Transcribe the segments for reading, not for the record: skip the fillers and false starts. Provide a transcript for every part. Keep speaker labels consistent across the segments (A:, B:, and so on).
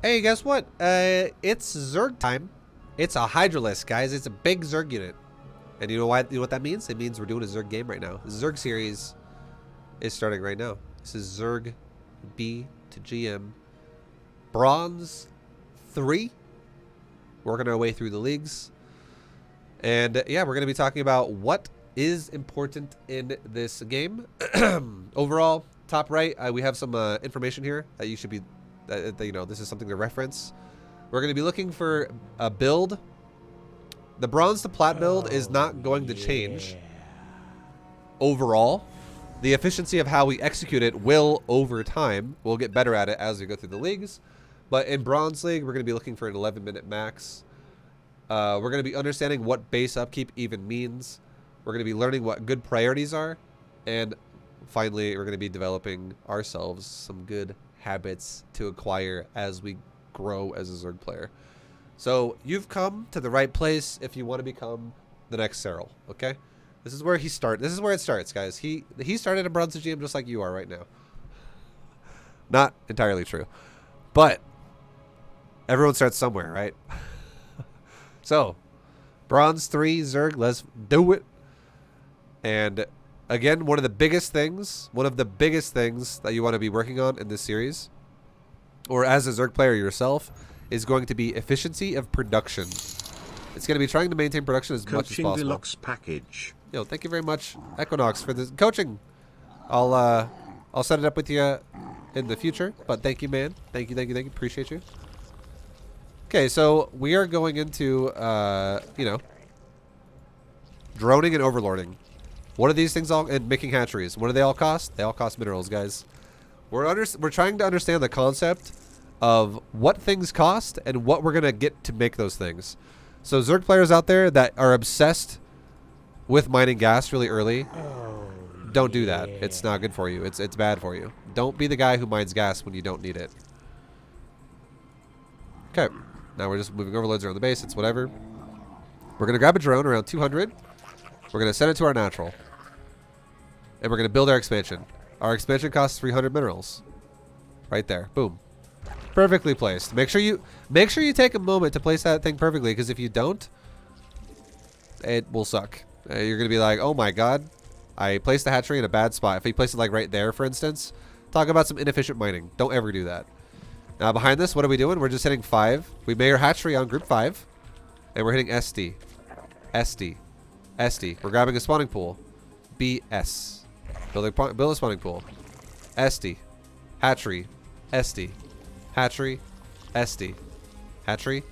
A: Hey, guess what? It's Zerg time. It's a Hydra list, guys. It's a big Zerg unit. And you know why? You know what that means? It means we're doing a Zerg game right now. The Zerg series is starting right now. This is Zerg B2GM Bronze 3. Working our way through the leagues. And yeah, we're going to be talking about what is important in this game. Overall, top right, we have some information here that you should be, you know, this is something to reference. We're going to be looking for a build. The bronze to plat build is not going to change overall. The efficiency of how we execute it will over time. We'll get better at it as we go through the leagues. But in bronze league, we're going to be looking for an 11-minute max. We're going to be understanding what base upkeep even means. We're going to be learning what good priorities are. And finally, we're going to be developing ourselves some good habits to acquire as we grow as a Zerg player. So you've come to the right place if you want to become the next Cyril, okay? This is where he starts. This is where it starts, guys. He started a bronze GM just like you are right now. Not entirely true. But everyone starts somewhere, right? So, bronze 3 Zerg, let's do it. And again, one of the biggest things that you want to be working on in this series, or as a Zerg player yourself, is going to be efficiency of production. It's going to be trying to maintain production as much as possible.
B: Deluxe package.
A: Yo, thank you very much, Equinox, for this coaching. I'll set it up with you in the future, but thank you, man. Thank you. Appreciate you. Okay, so we are going into, you know, droning and overlording. What are these things all, and making hatcheries? What do they all cost? They all cost minerals, guys. We're trying to understand the concept of what things cost and what we're going to get to make those things. So Zerg players out there that are obsessed with mining gas really early, don't do that. It's not good for you. It's bad for you. Don't be the guy who mines gas when you don't need it. Okay. Now we're just moving overloads around the base. It's whatever. We're going to grab a drone around 200. We're going to send it to our natural. And we're going to build our expansion. Our expansion costs 300 minerals. Right there. Boom. Perfectly placed. Make sure you take a moment to place that thing perfectly, because if you don't, it will suck. You're going to be like, oh my god, I placed the hatchery in a bad spot. If you place it like right there, for instance, talk about some inefficient mining. Don't ever do that. Now behind this, what are we doing? We're just hitting 5. We made our hatchery on group 5. And we're hitting SD. SD. SD. We're grabbing a spawning pool. BS. Build a spawning pool. SD. Hatchery. SD. Hatchery. SD. Hatchery.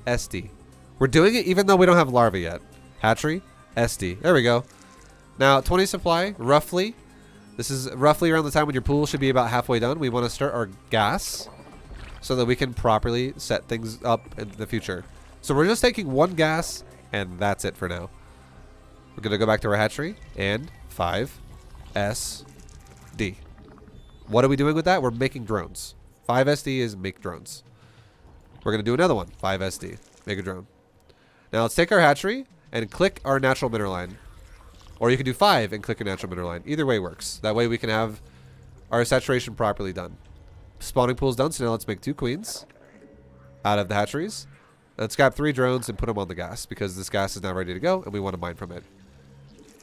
A: SD. We're doing it even though we don't have larvae yet. Hatchery. SD. There we go. Now 20 supply, roughly. This is roughly around the time when your pool should be about halfway done. We want to start our gas so that we can properly set things up in the future. So we're just taking 1 gas, and that's it for now. We're going to go back to our hatchery, and 5 SD. What are we doing with that? We're making drones. 5 SD is make drones. We're going to do another one. 5 SD. Make a drone. Now let's take our hatchery and click our natural mineral line. Or you can do 5 and click a natural mineral line. Either way works. That way we can have our saturation properly done. Spawning pool's done, so now let's make 2 queens out of the hatcheries. Let's grab 3 drones and put them on the gas, because this gas is now ready to go and we want to mine from it.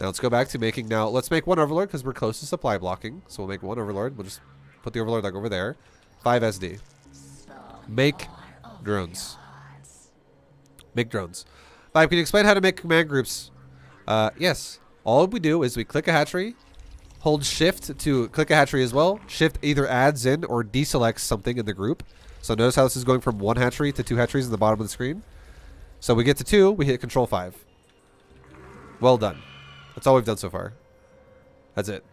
A: Now let's go back to making, now let's make 1 overlord because we're close to supply blocking. So we'll make 1 overlord. We'll just put the overlord like over there. 5 SD. Make drones. Make drones. 5, can you explain how to make command groups? Yes. All we do is we click a hatchery, hold shift to click a hatchery as well. Shift either adds in or deselects something in the group. So notice how this is going from 1 hatchery to 2 hatcheries in the bottom of the screen. So we get to 2, we hit control 5. Well done. That's all we've done so far. That's it.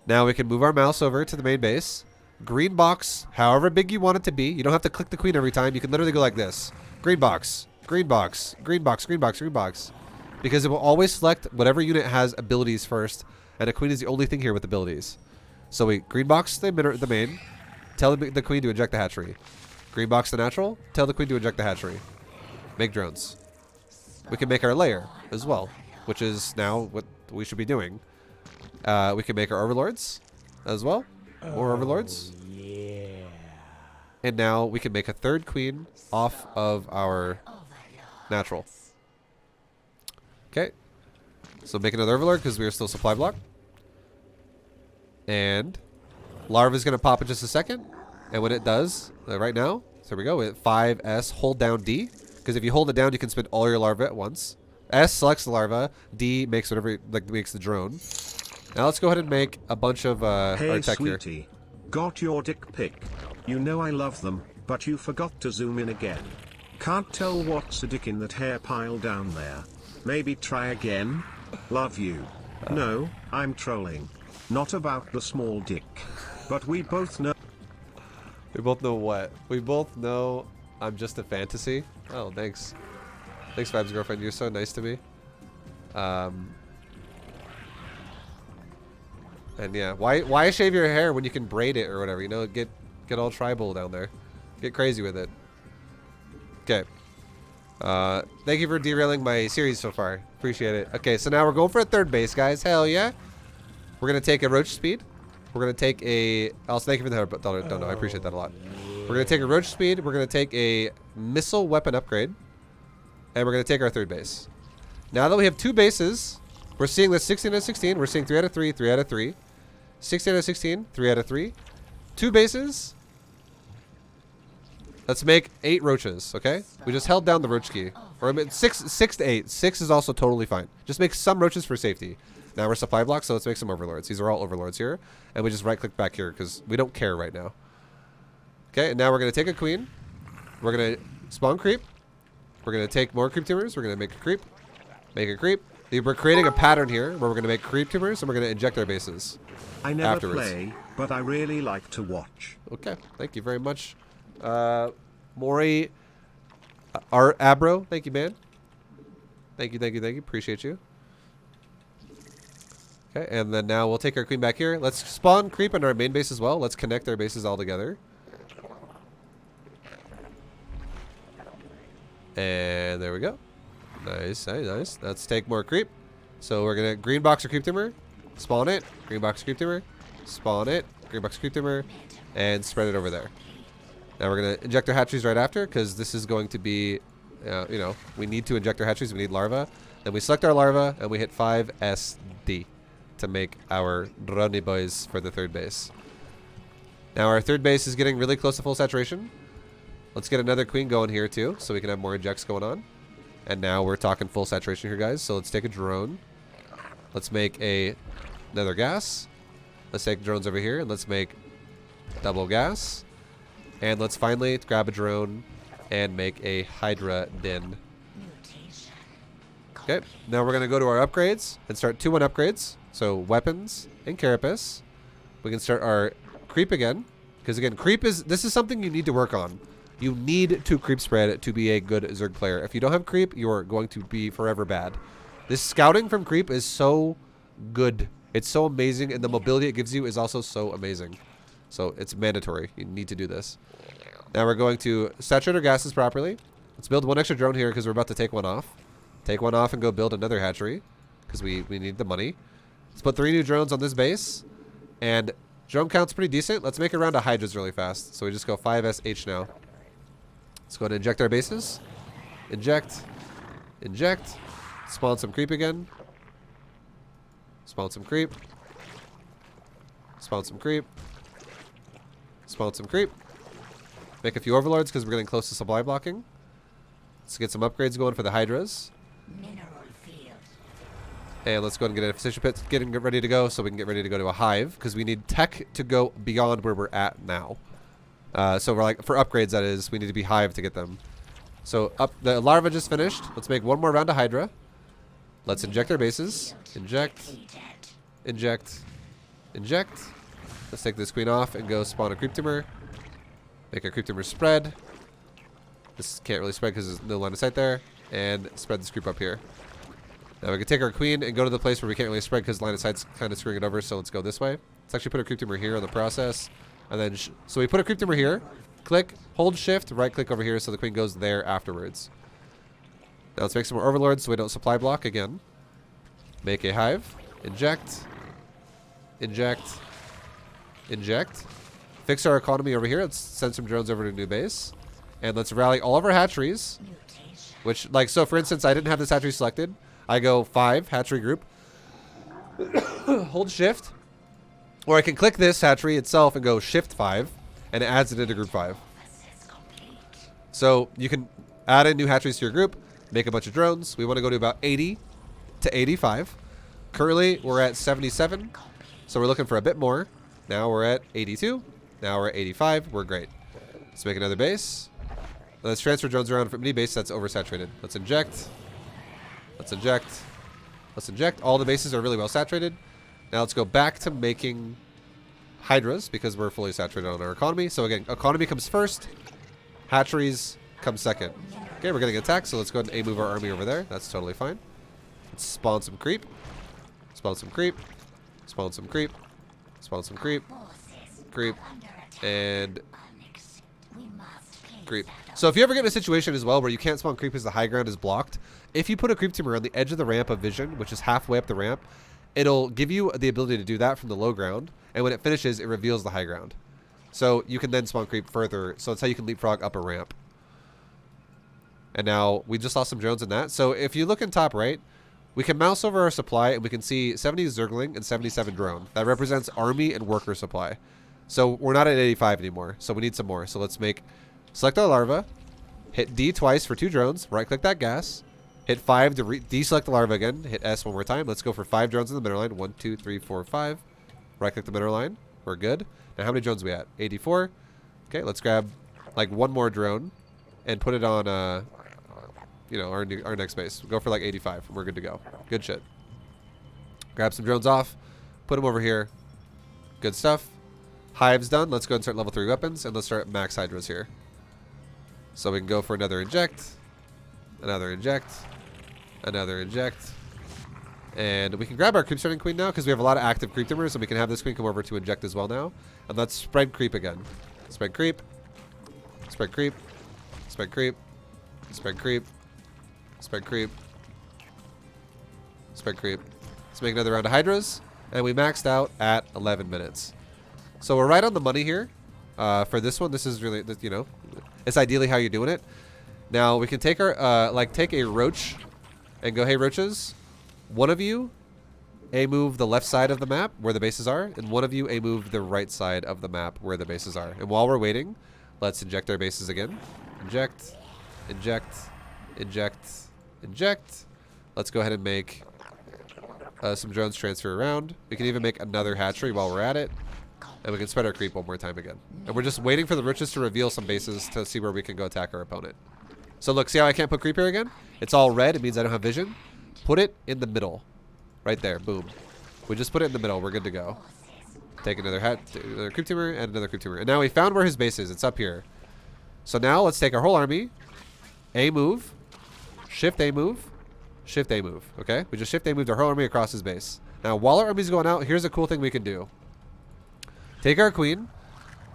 A: Now we can move our mouse over to the main base. Green box, however big you want it to be. You don't have to click the queen every time. You can literally go like this. Green box, green box, green box, green box, green box. Because it will always select whatever unit has abilities first. And a queen is the only thing here with abilities. So we green box the main. Tell the queen to eject the hatchery. Green box the natural. Tell the queen to eject the hatchery. Make drones. We can make our layer as well, which is now what we should be doing. We can make our overlords as well. More overlords.
B: Yeah.
A: And now we can make a third queen off of our natural. Okay. So make another overlord because we are still supply block. And larva is going to pop in just a second. And when it does, right now, so here we go, with 5S, hold down D. Because if you hold it down, you can spin all your larvae at once. S selects the larva. D makes whatever, like makes the drone. Now let's go ahead and make a bunch of
B: hey,
A: our tech
B: sweetie,
A: here.
B: got your dick pic. You know I love them, but you forgot to zoom in again. Can't tell what's a dick in that hair pile down there. Maybe try again? Love you. No, I'm trolling. Not about the small dick. But we both know.
A: We both know what? We both know I'm just a fantasy. Oh, thanks. Thanks, Vibes girlfriend. You're so nice to me. And yeah, why shave your hair when you can braid it or whatever? You know, get all tribal down there. Get crazy with it. Okay. Thank you for derailing my series so far. Appreciate it. Okay, so now we're going for a third base, guys. Hell yeah. We're gonna take a roach speed. We're gonna take a. Also, thank you for the $100. Don't know. I appreciate that a lot. We're gonna take a roach speed. We're gonna take a missile weapon upgrade, and we're gonna take our third base. Now that we have two bases, we're seeing this 16 out of 16. We're seeing 3 out of 3, 3 out of 3, 16 out of 16, 3 out of 3. Two bases. Let's make 8 roaches. Okay, we just held down the roach key. Or I mean, 6 to 8. 6 is also totally fine. Just make some roaches for safety. Now we're supply block, so let's make some overlords. These are all overlords here. And we just right click back here because we don't care right now. Okay, and now we're going to take a queen. We're going to spawn creep. We're going to take more creep tumors. We're going to make a creep. Make a creep. We're creating a pattern here where we're going to make creep tumors and we're going to inject our bases.
B: I never
A: afterwards.
B: play, but I really like to watch.
A: Okay, thank you very much. Maury Abro, thank you, man. Thank you, thank you, thank you. Appreciate you. Okay, and then now we'll take our queen back here. Let's spawn creep on our main base as well. Let's connect our bases all together. And there we go. Nice, nice, nice. Let's take more creep. So we're gonna green box or creep tumor, spawn it, green box creep tumor, spawn it, green box creep tumor, and spread it over there. Now we're gonna inject our hatcheries right after because this is going to be, you know, we need to inject our hatcheries. We need larva. Then we select our larva and we hit 5SD to make our drone boys for the third base. Now our third base is getting really close to full saturation. Let's get another queen going here too, so we can have more injects going on. And now we're talking full saturation here, guys. So let's take a drone. Let's make another gas. Let's take drones over here and let's make double gas. And let's finally grab a drone and make a Hydra den. Okay, now we're going to go to our upgrades and start 2-1 upgrades. So weapons and carapace. We can start our creep again. Because again, this is something you need to work on. You need to creep spread to be a good Zerg player. If you don't have creep, you're going to be forever bad. This scouting from creep is so good. It's so amazing, and the mobility it gives you is also so amazing. So it's mandatory. You need to do this. Now we're going to saturate our gases properly. Let's build one extra drone here because we're about to take one off. Take one off and go build another hatchery because we need the money. Let's put 3 new drones on this base. And drone count's pretty decent. Let's make a round of Hydras really fast. So we just go 5SH now. Let's go ahead and inject our bases. Inject. Inject. Spawn some creep again. Spawn some creep. Spawn some creep. Spawn some creep. Make a few overlords because we're getting close to supply blocking. Let's get some upgrades going for the Hydras. And let's go ahead and get an efficient pit getting ready to go so we can get ready to go to a hive because we need tech to go beyond where we're at now. So we're like, for upgrades that is, we need to be hive to get them. So the larva just finished. Let's make one more round of Hydra. Let's inject our bases. Inject. Inject. Inject. Let's take this queen off and go spawn a creep tumor. Make a creep tumor spread. This can't really spread because there's no line of sight there. And spread this creep up here. Now we can take our queen and go to the place where we can't really spread because line of sight's kind of screwing it over. So let's go this way. Let's actually put a creep tumor here in the process. And then, so we put a creep tumor here. Click, hold shift, right click over here so the queen goes there afterwards. Now let's make some more overlords so we don't supply block again. Make a hive. Inject. Inject. Inject. fix our economy over here. Let's send some drones over to a new base. And let's rally all of our hatcheries. Which, like, so for instance, I didn't have this hatchery selected. I go 5, hatchery group. Hold shift. Or I can click this hatchery itself and go shift 5. And it adds it into group 5. So you can add in new hatcheries to your group. Make a bunch of drones. We want to go to about 80 to 85. Currently, we're at 77. So we're looking for a bit more. Now we're at 82. Now we're at 85. We're great. Let's make another base. Let's transfer drones around from any base that's oversaturated. Let's inject. Let's inject. Let's inject. All the bases are really well saturated. Now let's go back to making Hydras because we're fully saturated on our economy. So again, economy comes first. Hatcheries come second. Okay, we're getting attacked, so let's go ahead and move our army over there. That's totally fine. Let's spawn some creep. Spawn some creep. Spawn some creep. Spawn some creep. Creep. And creep. So if you ever get in a situation as well where you can't spawn creep because the high ground is blocked, if you put a creep team around the edge of the ramp of vision, which is halfway up the ramp, it'll give you the ability to do that from the low ground. And when it finishes, it reveals the high ground. So you can then spawn creep further. So that's how you can leapfrog up a ramp. And now we just lost some drones in that. So if you look in top right, we can mouse over our supply and we can see 70 Zergling and 77 drone. That represents army and worker supply. So we're not at 85 anymore. So we need some more. So let's select our larva, hit D twice for 2 drones, right click that gas, hit 5 to deselect the larva again, hit S one more time. Let's go for 5 drones in the mineral line. 1, 2, 3, 4, 5. Right click the mineral line. We're good. Now how many drones are we at? 84. Okay, let's grab like 1 more drone and put it on our next base. We'll go for like 85 and we're good to go. Good shit. Grab some drones off, put them over here. Good stuff. Hive's done. Let's go and start level 3 weapons and let's start max Hydras here. So we can go for another inject, another inject, another inject. And we can grab our creep starting queen now because we have a lot of active creep timers and we can have this queen come over to inject as well now. And let's spread creep again. Spread creep. Spread creep. Spread creep. Spread creep. Spread creep. Spread creep. Let's make another round of Hydras. And we maxed out at 11 minutes. So we're right on the money here. For this one, this is really, it's ideally how you're doing it. Now we can take our, take a roach and go, hey roaches, one of you move the left side of the map where the bases are, and one of you move the right side of the map where the bases are. And while we're waiting, let's inject our bases again. Inject, inject, inject, inject. Let's go ahead and make some drones transfer around. We can even make another hatchery while we're at it. And we can spread our creep one more time again. And we're just waiting for the roaches to reveal some bases to see where we can go attack our opponent. So look, see how I can't put creep here again? It's all red. It means I don't have vision. Put it in the middle. Right there. Boom. We just put it in the middle. We're good to go. Take another another creep teamer and another creep teamer. And now we found where his base is. It's up here. So now let's take our whole army. A move. Shift A move. Shift A move. Okay? We just shift A moved our whole army across his base. Now while our army's going out, here's a cool thing we can do. Take our queen,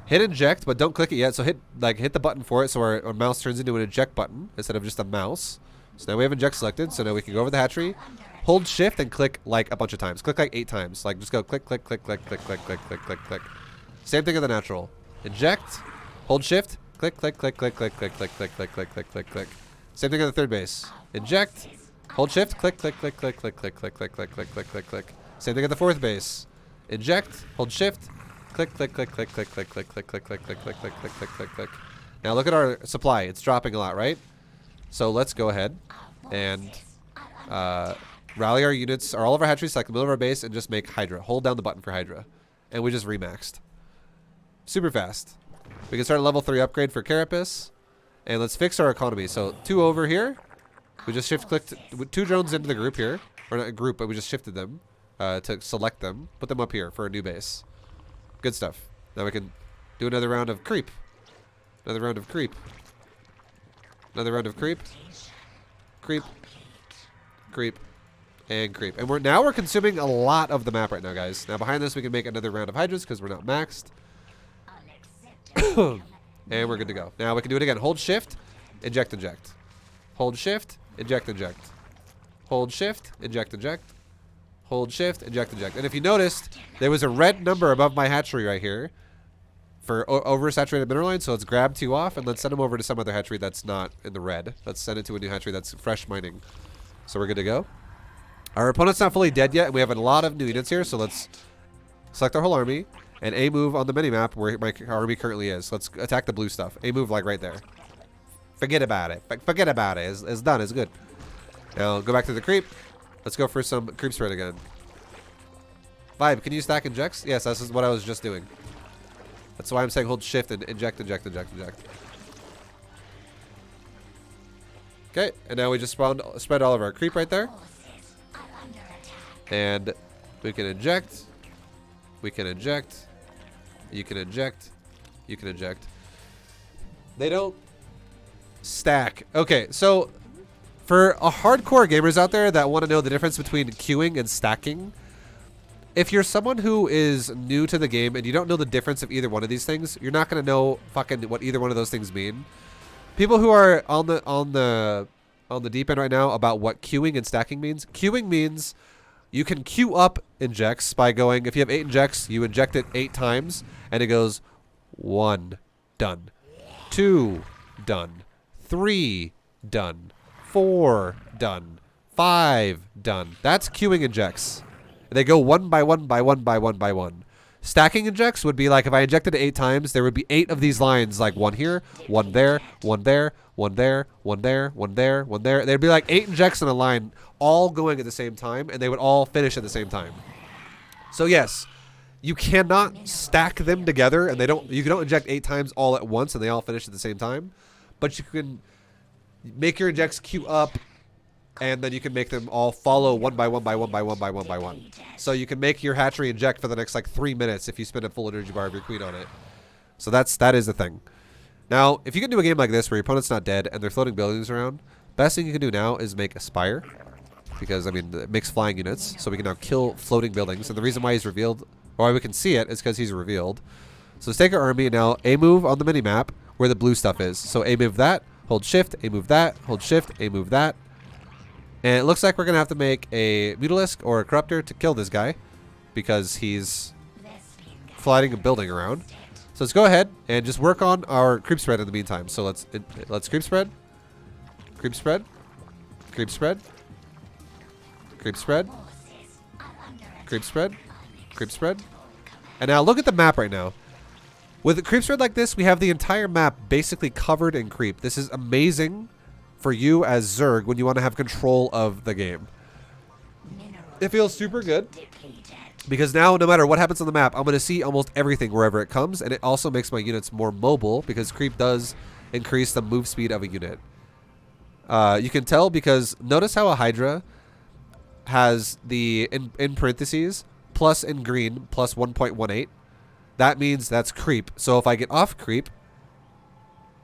A: hit inject, but don't click it yet. So hit the button for it so our mouse turns into an eject button instead of just a mouse. So now we have inject selected. So now we can go over the hatchery, hold shift and click like a bunch of times. Click like 8 times. Like just go click, click, click, click, click, click, click, click, click, click. Same thing as the natural. Inject, hold shift, click, click, click, click, click, click, click, click, click, click, click, click, click. Same thing on the third base. Inject, hold shift, click, click, click, click, click, click, click, click, click, click, click, click, click. Same thing at the fourth base. Inject, hold shift. Click, click, click, click, click, click, click, click, click, click, click, click, click, click, click, click, click. Now look at our supply. It's dropping a lot, right? So let's go ahead and rally our units, or all of our hatcheries, select the middle of our base, and just make Hydra. Hold down the button for Hydra. And we just remaxed. Super fast. We can start a level 3 upgrade for Carapace. And let's fix our economy. So 2 over here. We just shift-clicked 2 drones into the group here. Or not a group, but we just shifted them to select them. Put them up here for a new base. Good stuff. Now we can do another round of creep. Another round of creep. Another round of creep. Creep. Creep. And creep. And we're consuming a lot of the map right now, guys. Now behind this we can make another round of Hydras because we're not maxed. And we're good to go. Now we can do it again. Hold shift, inject, inject. Hold shift, inject, inject. Hold shift, inject, inject. Hold shift, inject, inject. And if you noticed, there was a red number above my hatchery right here for oversaturated mineral lines. So let's grab 2 off and let's send them over to some other hatchery that's not in the red. Let's send it to a new hatchery that's fresh mining. So we're good to go. Our opponent's not fully dead yet, and we have a lot of new units here. So let's select our whole army and A move on the minimap where my army currently is. Let's attack the blue stuff. A move like right there. Forget about it. Forget about it. It's done. It's good. Now go back to the creep. Let's go for some creep spread again. Vibe, can you stack injects? Yes, this is what I was just doing. That's why I'm saying hold shift and inject, inject, inject, inject. Okay, and now we just spread all of our creep right there. And we can inject. We can inject. You can inject. You can inject. They don't stack. Okay, so for a hardcore gamers out there that want to know the difference between queuing and stacking, if you're someone who is new to the game and you don't know the difference of either one of these things, you're not going to know fucking what either one of those things mean. People who are on the deep end right now about what queuing and stacking means. Queuing means you can queue up injects by going, if you have 8 injects, you inject it 8 times and it goes 1, done. 2, done. 3, done. 4, done. 5, done. That's queuing injects. They go 1 by 1 by 1 by 1 by 1. Stacking injects would be like if I injected it 8 times, there would be 8 of these lines, like 1 here, 1 there, 1 there, 1 there, 1 there, 1 there, 1 there. There'd be like 8 injects in a line, all going at the same time, and they would all finish at the same time. So yes, you cannot stack them together, and you don't inject 8 times all at once, and they all finish at the same time. But you can make your injects queue up, and then you can make them all follow 1 by 1 by 1 by 1 by 1 by 1. So you can make your hatchery inject for the next like 3 minutes if you spend a full energy bar of your queen on it. So that is the thing. Now, if you can do a game like this where your opponent's not dead and they're floating buildings around, best thing you can do now is make a spire. Because, I mean, it makes flying units, so we can now kill floating buildings. And the reason why he's revealed, or why we can see it, is because he's revealed. So let's take our army and now A move on the minimap where the blue stuff is. So A move that, hold shift, A move that, hold shift, A move that. And it looks like we're going to have to make a Mutalisk or a Corruptor to kill this guy because he's flying a building around. So let's go ahead and just work on our creep spread in the meantime. So let's creep spread, creep spread, creep spread, creep spread, creep spread, creep spread. And now look at the map right now. With a creep spread like this, we have the entire map basically covered in creep. This is amazing for you as Zerg when you want to have control of the game. It feels super good because now no matter what happens on the map, I'm going to see almost everything wherever it comes, and it also makes my units more mobile because creep does increase the move speed of a unit. You can tell because notice how a Hydra has the in parentheses plus in green plus 1.18. That means that's creep. So if I get off creep,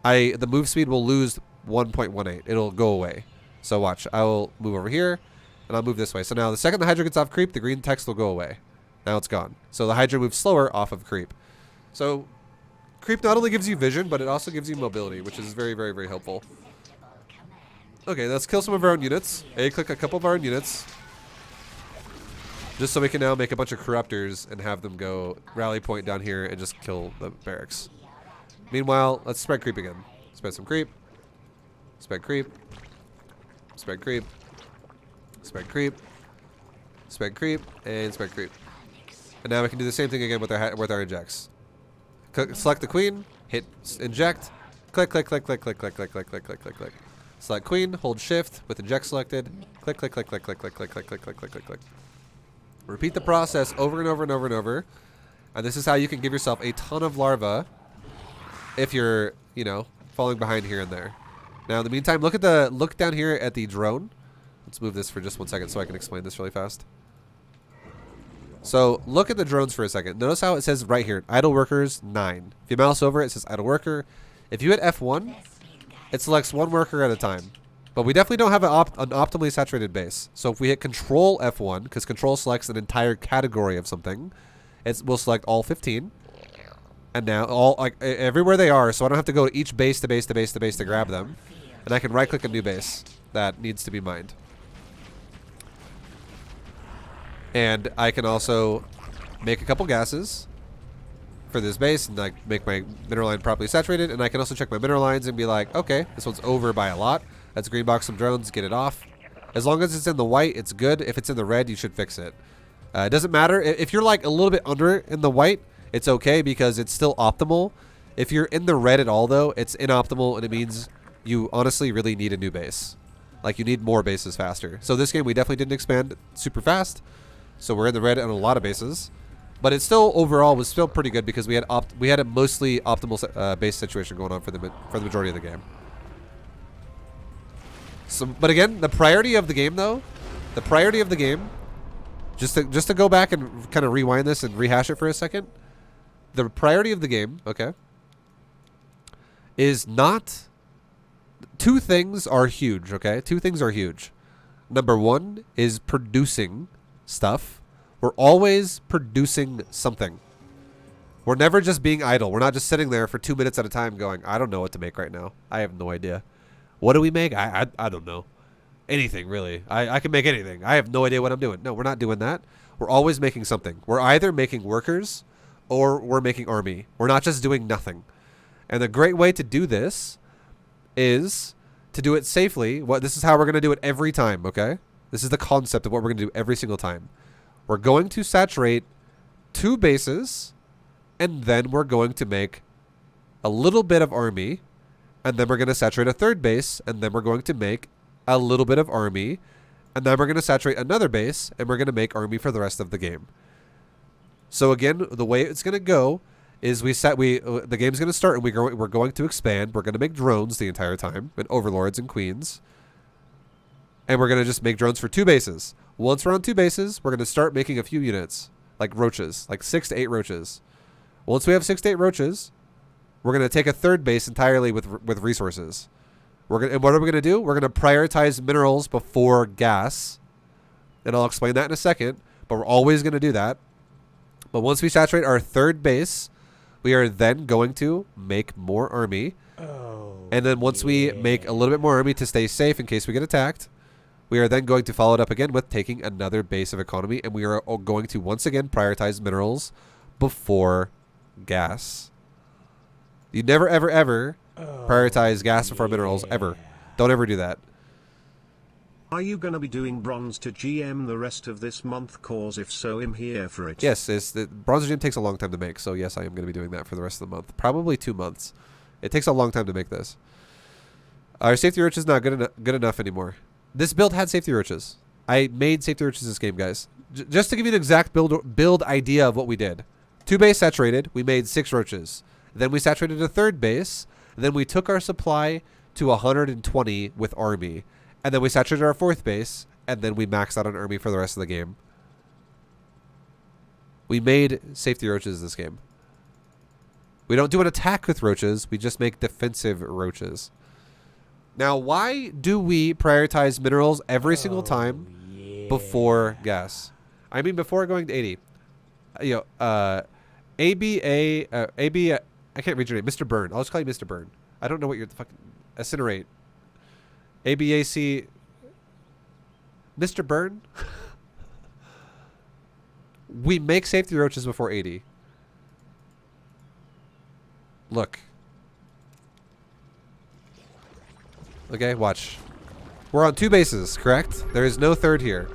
A: the move speed will lose 1.18. It'll go away. So watch. I will move over here, and I'll move this way. So now the second the Hydra gets off creep, the green text will go away. Now it's gone. So the Hydra moves slower off of creep. So creep not only gives you vision, but it also gives you mobility, which is very, very, very helpful. Okay, let's kill some of our own units. A-click a couple of our own units. Just so we can now make a bunch of Corruptors and have them go rally point down here and just kill the barracks. Meanwhile, let's spread creep again. Spread some creep. Spread creep. Spread creep. Spread creep. Spread creep. And spread creep. And now we can do the same thing again with our injects. Select the queen. Hit inject. Click, click, click, click, click, click, click, click, click, click, click, click. Select queen. Hold shift with inject selected. Click, click, click, click, click, click, click, click, click, click, click, click, click. Repeat the process over and over and over and over. And this is how you can give yourself a ton of larvae if you're, you know, falling behind here and there. Now, in the meantime, look down here at the drone. Let's move this for just 1 second so I can explain this really fast. So, look at the drones for a second. Notice how it says right here, idle workers 9. If you mouse over it, it says idle worker. If you hit F1, it selects 1 worker at a time. But we definitely don't have an optimally saturated base. So if we hit Control F1, because Control selects an entire category of something, we'll select all 15. And now everywhere they are, so I don't have to go to each base to base to base to base to grab them. And I can right-click a new base that needs to be mined. And I can also make a couple gases for this base and like make my mineral line properly saturated, and I can also check my mineral lines and be like, okay, this one's over by a lot. Let's green box some drones, get it off. As long as it's in the white, it's good. If it's in the red, you should fix it. It doesn't matter. If you're like a little bit under in the white, it's okay because it's still optimal. If you're in the red at all though, it's inoptimal, and it means you honestly really need a new base. Like you need more bases faster. So this game we definitely didn't expand super fast. So we're in the red on a lot of bases. But it still overall was still pretty good because we had a mostly optimal base situation going on for the majority of the game. So, but again, the priority of the game though, just to go back and kind of rewind this and rehash it for a second, the priority of the game, okay, is not. Two things are huge, okay? Two things are huge. Number one is producing stuff. We're always producing something. We're never just being idle. We're not just sitting there for 2 minutes at a time going, I don't know what to make right now. I have no idea. What do we make? I don't know. Anything, really. I can make anything. I have no idea what I'm doing. No, we're not doing that. We're always making something. We're either making workers or we're making army. We're not just doing nothing. And the great way to do this is to do it safely. This is how we're going to do it every time, okay? This is the concept of what we're going to do every single time. We're going to saturate 2 bases, and then we're going to make a little bit of army, and then we're going to saturate a 3rd base, and then we're going to make a little bit of army, and then we're going to saturate another base, and we're going to make army for the rest of the game. So again, the way it's going to go is the game's going to start, and we're going to expand. We're going to make drones the entire time, and overlords and queens. And we're going to just make drones for 2 bases. Once we're on 2 bases, we're going to start making a few units, like roaches, like 6 to 8 roaches. Once we have 6 to 8 roaches, we're going to take a 3rd base entirely with resources. And what are we going to do? We're going to prioritize minerals before gas. And I'll explain that in a second, but we're always going to do that. But once we saturate our 3rd base, we are then going to make more army. And then once we make a little bit more army to stay safe in case we get attacked, we are then going to follow it up again with taking another base of economy, and we are going to once again prioritize minerals before gas. You never, ever, ever prioritize gas before minerals, ever. Don't ever do that.
B: Are you going to be doing Bronze to GM the rest of this month? Cause if so, I'm here for it.
A: Yes, the Bronze to GM takes a long time to make, so yes, I am going to be doing that for the rest of the month. Probably 2 months. It takes a long time to make this. Our safety roach is not good enough anymore. This build had safety roaches. I made safety roaches this game, guys. Just to give you an exact build idea of what we did. 2 base saturated, we made 6 roaches. Then we saturated a 3rd base. Then we took our supply to 120 with army. And then we saturated our 4th base. And then we maxed out on army for the rest of the game. We made safety roaches this game. We don't do an attack with roaches. We just make defensive roaches. Now, why do we prioritize minerals every single time before gas? I mean, before going to 80. You know, AB, I can't read your name. Mr. Burn. I'll just call you Mr. Burn. I don't know what you're fucking... Incinerate. ABAC... Mr. Burn? We make safety roaches before 80. Look. Okay, watch. We're on 2 bases, correct? There is no 3rd here.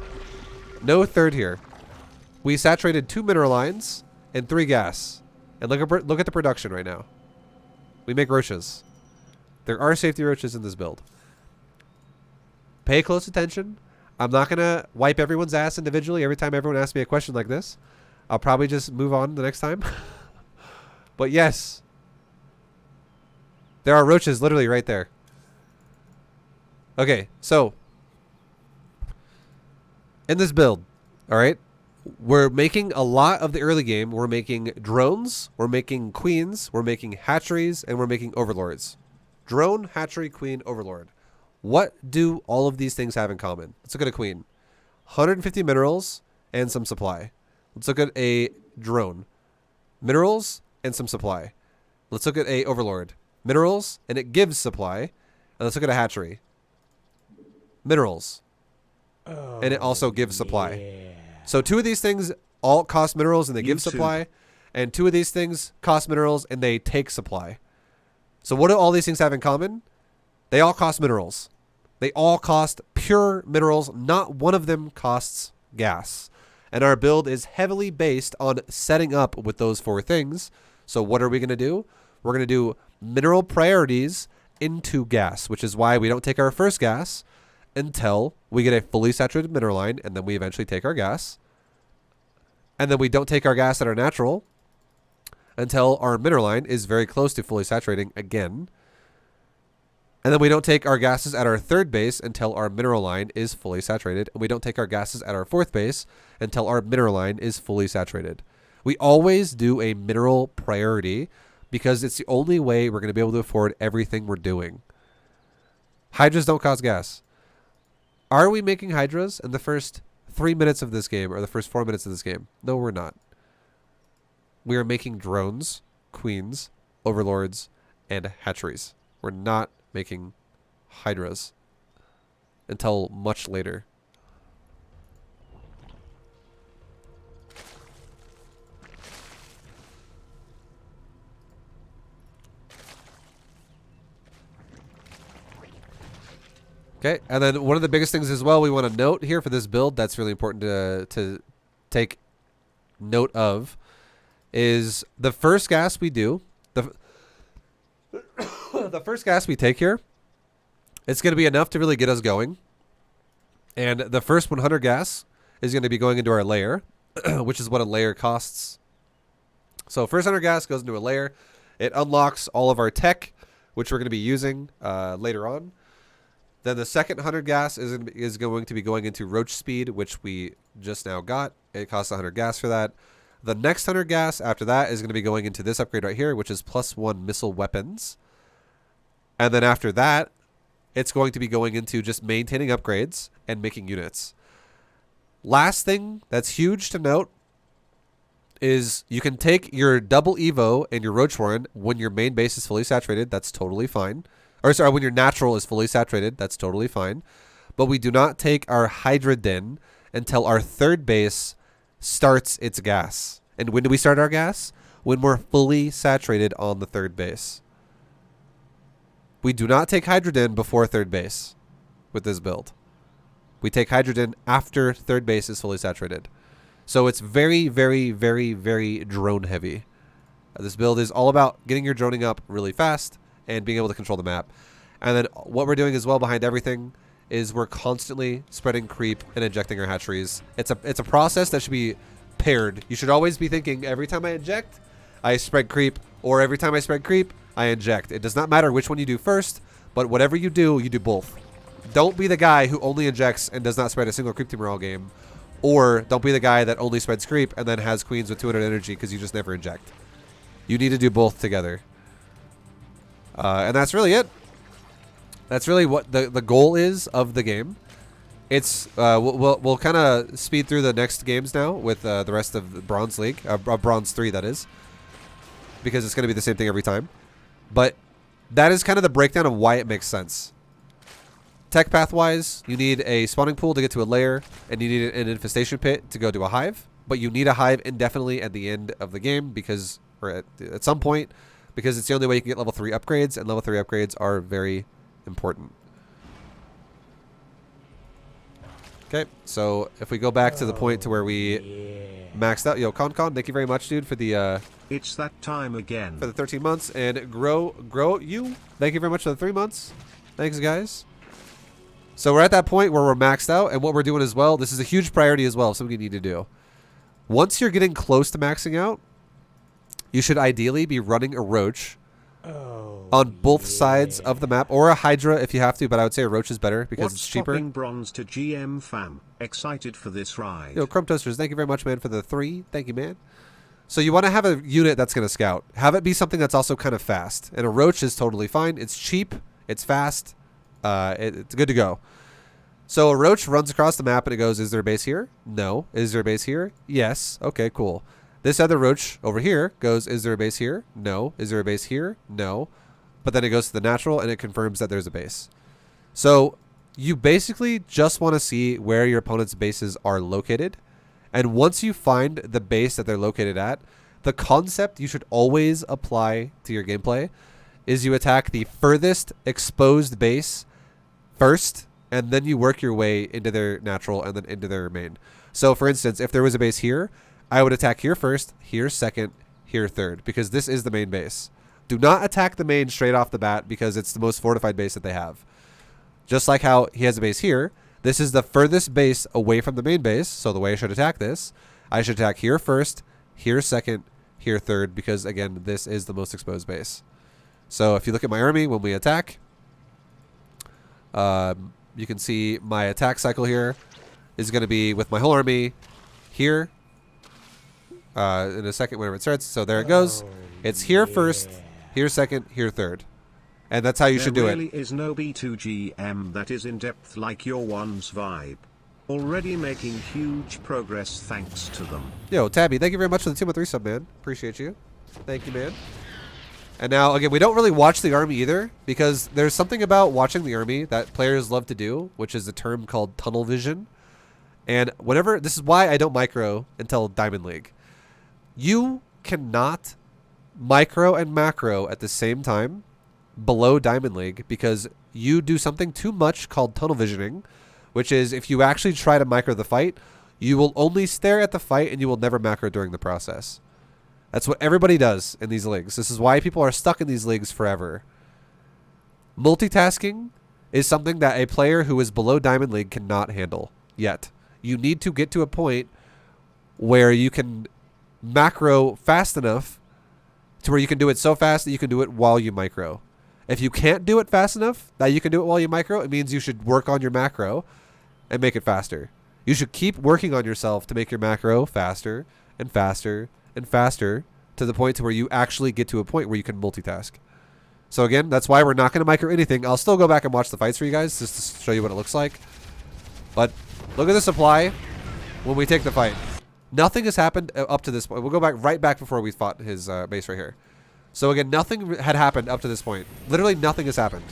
A: No 3rd here. We saturated 2 mineral lines and 3 gas. And look at the production right now. We make roaches. There are safety roaches in this build. Pay close attention. I'm not going to wipe everyone's ass individually every time everyone asks me a question like this. I'll probably just move on the next time. But yes. There are roaches literally right there. Okay, so in this build, all right, we're making a lot of the early game. We're making drones, we're making queens, we're making hatcheries, and we're making overlords. Drone, hatchery, queen, overlord. What do all of these things have in common? Let's look at a queen. 150 minerals and some supply. Let's look at a drone. Minerals and some supply. Let's look at a overlord. Minerals, and it gives supply. And let's look at a hatchery. Minerals. And it also gives supply. So 2 of these things all cost minerals and they give supply. And 2 of these things cost minerals and they take supply. So what do all these things have in common? They all cost minerals. They all cost pure minerals. Not one of them costs gas. And our build is heavily based on setting up with those 4 things. So what are we going to do? We're going to do mineral priorities into gas, which is why we don't take our first gas until we get a fully saturated mineral line, and then we eventually take our gas. And then we don't take our gas at our natural until our mineral line is very close to fully saturating again. And then we don't take our gases at our 3rd base until our mineral line is fully saturated. And we don't take our gases at our 4th base until our mineral line is fully saturated. We always do a mineral priority because it's the only way we're going to be able to afford everything we're doing. Hydras don't cost gas. Are we making Hydras in the first 3 minutes of this game or the first 4 minutes of this game? No, we're not. We are making drones, queens, overlords, and hatcheries. We're not making Hydras until much later. Okay, and then one of the biggest things as well we want to note here for this build that's really important to take note of is the first gas we do, the first gas we take here, it's going to be enough to really get us going. And the first 100 gas is going to be going into our layer, which is what a layer costs. So first 100 gas goes into a layer. It unlocks all of our tech, which we're going to be using later on. Then the second 100 gas is going to be going into roach speed, which we just now got. It costs 100 gas for that. The next 100 gas after that is going to be going into this upgrade right here, which is +1 missile weapons. And then after that, it's going to be going into just maintaining upgrades and making units. Last thing that's huge to note is you can take your double Evo and your Roach Warren when your main base is fully saturated. That's totally fine. Or sorry, when your natural is fully saturated, that's totally fine. But we do not take our Hydra Den until our 3rd base starts its gas. And when do we start our gas? When we're fully saturated on the 3rd base. We do not take Hydra Den before 3rd base with this build. We take Hydra Den after 3rd base is fully saturated. So it's very, very, very, very drone heavy. This build is all about getting your droning up really fast and being able to control the map. And then what we're doing as well behind everything is we're constantly spreading creep and injecting our hatcheries. It's a process that should be paired. You should always be thinking, every time I inject, I spread creep, or every time I spread creep, I inject. It does not matter which one you do first, but whatever you do both. Don't be the guy who only injects and does not spread a single creep teamer all game, or don't be the guy that only spreads creep and then has queens with 200 energy because you just never inject. You need to do both together. And that's really it. That's really what the goal is of the game. It's we'll kind of speed through the next games now with the rest of the Bronze League, Bronze 3 that is, because it's going to be the same thing every time. But that is kind of the breakdown of why it makes sense. Tech path wise, you need a spawning pool to get to a lair, and you need an infestation pit to go to a hive. But you need a hive indefinitely at the end of the game because, or at some point, because it's the only way you can get level 3 upgrades, and level 3 upgrades are very important. Okay, so if we go back to the point to where we maxed out, yo, Con, thank you very much, dude, for the
B: it's that time again.
A: For the 13 months, and grow you. Thank you very much for the 3 months. Thanks, guys. So we're at that point where we're maxed out, and what we're doing as well, this is a huge priority as well, something you need to do. Once you're getting close to maxing out, you should ideally be running a roach on both sides of the map, or a Hydra if you have to, but I would say a roach is better because it's cheaper.
B: Bronze to GM fam. Excited for this ride.
A: Yo, Crumb Toasters, thank you very much, man, for the 3. Thank you, man. So you want to have a unit that's going to scout. Have it be something that's also kind of fast. And a roach is totally fine. It's cheap. It's fast. It's good to go. So a roach runs across the map and it goes, is there a base here? No. Is there a base here? Yes. Okay, cool. This other roach over here goes, is there a base here? No. Is there a base here? No. But then it goes to the natural and it confirms that there's a base. So you basically just want to see where your opponent's bases are located. And once you find the base that they're located at, the concept you should always apply to your gameplay is you attack the furthest exposed base first, and then you work your way into their natural and then into their main. So for instance, if there was a base here, I would attack here first, here second, here third, because this is the main base. Do not attack the main straight off the bat because it's the most fortified base that they have. Just like how he has a base here, this is the furthest base away from the main base, so the way I should attack this, I should attack here first, here second, here third, because again, this is the most exposed base. So if you look at my army when we attack, you can see my attack cycle here is going to be with my whole army here in a second whenever it starts. So there it goes. It's here first, here second, here third. And that's how you should do it.
B: There really is no B2GM that is in depth like your one's vibe. Already making huge progress thanks to them.
A: Yo, Tabby, thank you very much for the 2 month resub, man. Appreciate you. Thank you, man. And now, again, we don't really watch the army either, because there's something about watching the army that players love to do, which is a term called tunnel vision. And whenever, this is why I don't micro until Diamond League. You cannot micro and macro at the same time below Diamond League, because you do something too much called tunnel visioning, which is if you actually try to micro the fight, you will only stare at the fight and you will never macro during the process. That's what everybody does in these leagues. This is why people are stuck in these leagues forever. Multitasking is something that a player who is below Diamond League cannot handle yet. You need to get to a point where you can macro fast enough to where you can do it so fast that you can do it while you micro. If you can't do it fast enough that you can do it while you micro, it means you should work on your macro and make it faster. You should keep working on yourself to make your macro faster and faster and faster to the point to where you actually get to a point where you can multitask. So again, that's why we're not going to micro anything. I'll still go back and watch the fights for you guys just to show you what it looks like. But look at the supply when we take the fight. Nothing has happened up to this point. We'll go back right back before we fought his base right here. So again, nothing had happened up to this point. Literally nothing has happened.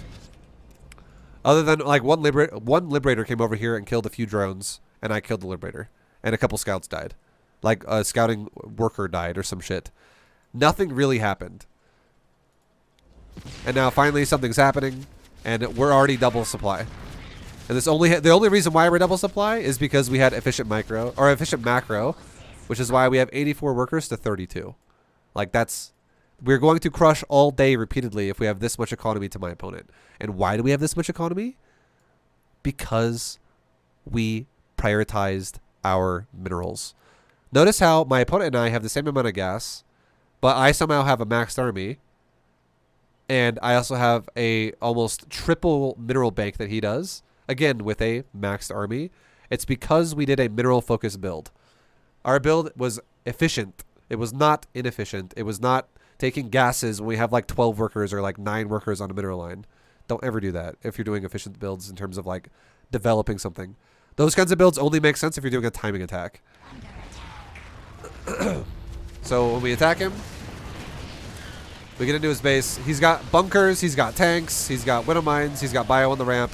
A: Other than like one Liberator came over here and killed a few drones, and I killed the Liberator. And a couple scouts died. Like a scouting worker died or some shit. Nothing really happened. And now finally something's happening, and we're already double supply. And this the only reason why we're double supply is because we had efficient macro, which is why we have 84 workers to 32. Like we're going to crush all day repeatedly if we have this much economy to my opponent. And why do we have this much economy? Because we prioritized our minerals. Notice how my opponent and I have the same amount of gas, but I somehow have a maxed army. And I also have a almost triple mineral bank that he does. Again, with a maxed army. It's because we did a mineral focused build. Our build was efficient. It was not inefficient. It was not taking gases when we have like 12 workers or like 9 workers on a mineral line. Don't ever do that if you're doing efficient builds in terms of like developing something. Those kinds of builds only make sense if you're doing a timing attack. So when we attack him, we get into his base. He's got bunkers, he's got tanks, he's got widow mines, he's got bio on the ramp.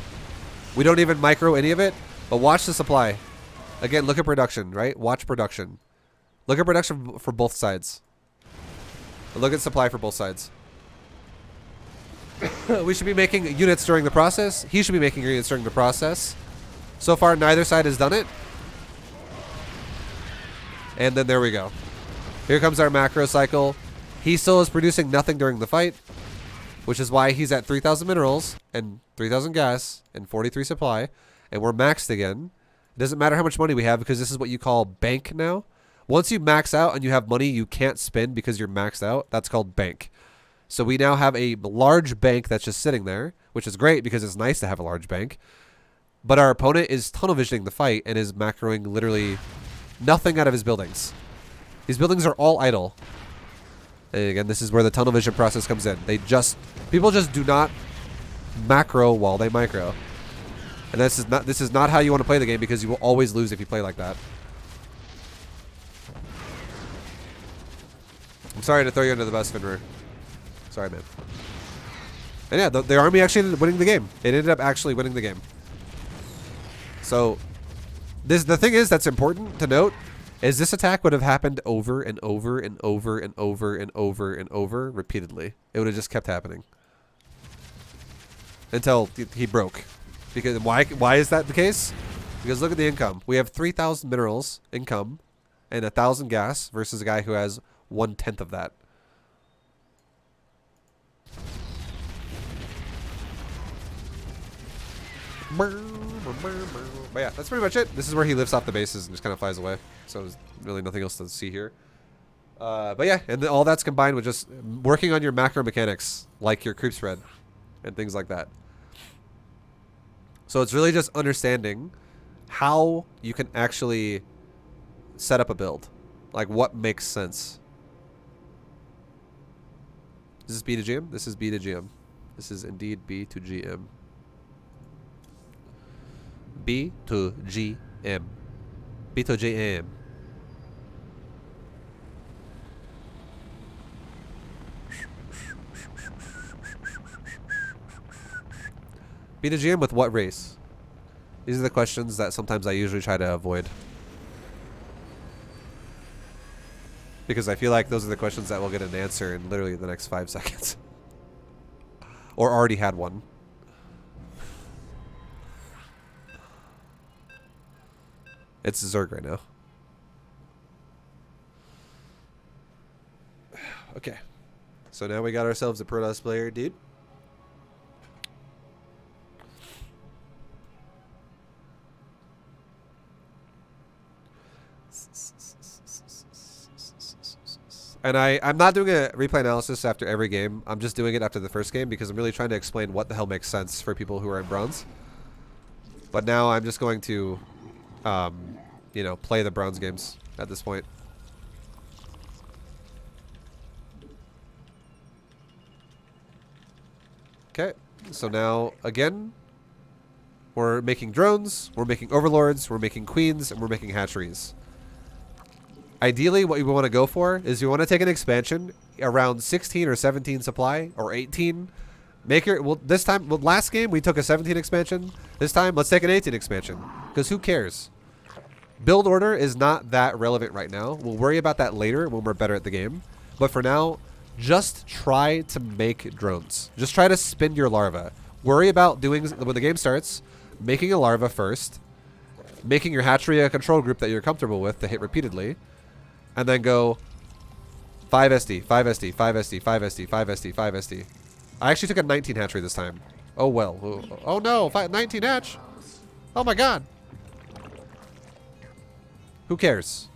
A: We don't even micro any of it, but watch the supply. Again, look at production, right? Watch production. Look at production for both sides. Look at supply for both sides. We should be making units during the process. He should be making units during the process. So far, neither side has done it. And then there we go. Here comes our macro cycle. He still is producing nothing during the fight, which is why he's at 3,000 minerals and 3,000 gas and 43 supply. And we're maxed again. It doesn't matter how much money we have because this is what you call bank now. Once you max out and you have money you can't spend because you're maxed out, that's called bank. So we now have a large bank that's just sitting there, which is great because it's nice to have a large bank. But our opponent is tunnel visioning the fight and is macroing literally nothing out of his buildings. These buildings are all idle. And again, this is where the tunnel vision process comes in. People just do not macro while they micro. And this is not how you want to play the game because you will always lose if you play like that. I'm sorry to throw you under the bus, Finrer. Sorry, man. And yeah, the army actually ended up winning the game. It ended up actually winning the game. So, the thing is that's important to note is this attack would have happened over and over and over and over and over and over repeatedly. It would have just kept happening until he broke. Because why is that the case? Because look at the income. We have 3,000 minerals income and 1,000 gas versus a guy who has 1/10 of that. But yeah, that's pretty much it. This is where he lifts off the bases and just kind of flies away. So there's really nothing else to see here. But yeah, and all that's combined with just working on your macro mechanics, like your creep spread and things like that. So it's really just understanding how you can actually set up a build. Like what makes sense. This is B2GM. This is B2GM. This is indeed B2GM. B2GM. B2GM. B2GM with what race? These are the questions that sometimes I usually try to avoid. Because I feel like those are the questions that will get an answer in literally the next 5 seconds. Or already had one. It's Zerg right now. Okay. So now we got ourselves a Protoss player, dude. And I'm not doing a replay analysis after every game. I'm just doing it after the first game because I'm really trying to explain what the hell makes sense for people who are in bronze. But now I'm just going to, you know, play the bronze games at this point. Okay, so now, again, we're making drones, we're making overlords, we're making queens, and we're making hatcheries. Ideally, what we want to go for is we want to take an expansion around 16 or 17 supply, or 18. Make your, well, this time, well, last game we took a 17 expansion. This time, let's take an 18 expansion, because who cares? Build order is not that relevant right now. We'll worry about that later when we're better at the game. But for now, just try to make drones. Just try to spin your larva. Worry about doing, when the game starts, making a larva first, making your hatchery a control group that you're comfortable with to hit repeatedly, and then go 5 SD, 5 SD, 5 SD, 5 SD, 5 SD, 5 SD. I actually took a 19 hatchery this time. Oh well. Oh no, 19 hatch. Oh my god. Who cares?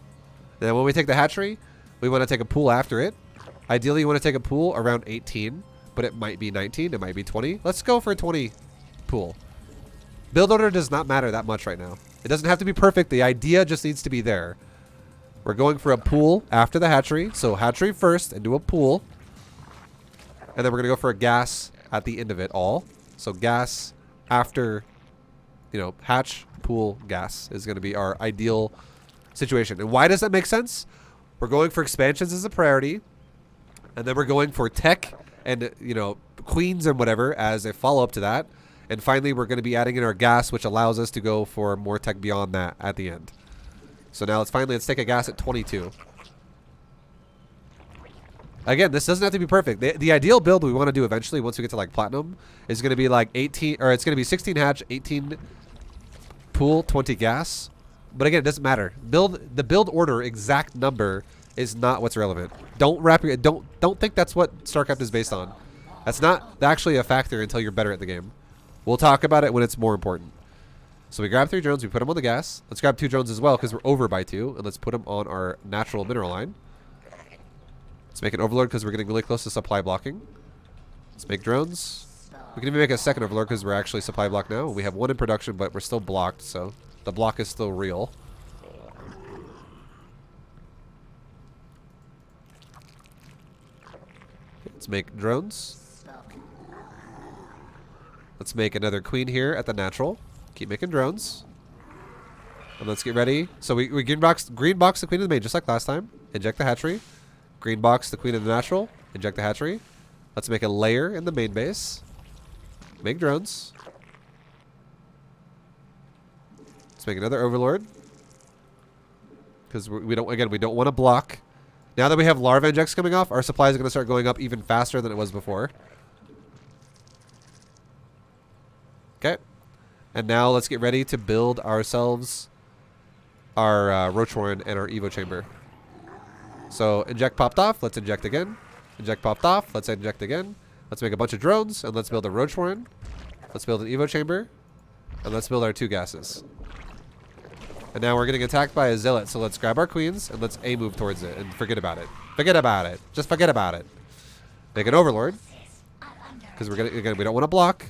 A: Then when we take the hatchery, we want to take a pool after it. Ideally, you want to take a pool around 18, but it might be 19, it might be 20. Let's go for a 20 pool. Build order does not matter that much right now. It doesn't have to be perfect. The idea just needs to be there. We're going for a pool after the hatchery. So hatchery first and do a pool. And then we're going to go for a gas at the end of it all. So gas after, you know, hatch, pool, gas is going to be our ideal situation. And why does that make sense? We're going for expansions as a priority. And then we're going for tech and, you know, queens and whatever as a follow-up to that. And finally, we're going to be adding in our gas, which allows us to go for more tech beyond that at the end. So now let's take a gas at 22. Again, this doesn't have to be perfect. The ideal build we want to do eventually, once we get to like platinum, is going to be like 18, or it's going to be 16 hatch, 18 pool, 20 gas. But again, it doesn't matter. The build order exact number is not what's relevant. Don't think that's what StarCraft is based on. That's not actually a factor until you're better at the game. We'll talk about it when it's more important. So we grab 3 drones, we put them on the gas. Let's grab 2 drones as well because we're over by 2. And let's put them on our natural mineral line. Let's make an overlord because we're getting really close to supply blocking. Let's make drones. We can even make a second overlord because we're actually supply blocked now. We have 1 in production, but we're still blocked, so the block is still real. Let's make drones. Let's make another queen here at the natural. Keep making drones. And let's get ready. So we green box the queen of the main just like last time. Inject the hatchery. Green box the queen of the natural. Inject the hatchery. Let's make a layer in the main base. Make drones. Let's make another overlord. because we don't want to block. Now that we have larva injects coming off, our supplies are going to start going up even faster than it was before. Okay. And now let's get ready to build ourselves our roach warren and our evo chamber. So inject popped off. Let's inject again. Inject popped off. Let's inject again. Let's make a bunch of drones and let's build a roach warren. Let's build an evo chamber. And let's build our 2 gases. And now we're getting attacked by a zealot. So let's grab our queens and let's A move towards it and forget about it. Forget about it. Just forget about it. Make an overlord. Because we're gonna, again, we don't want to block.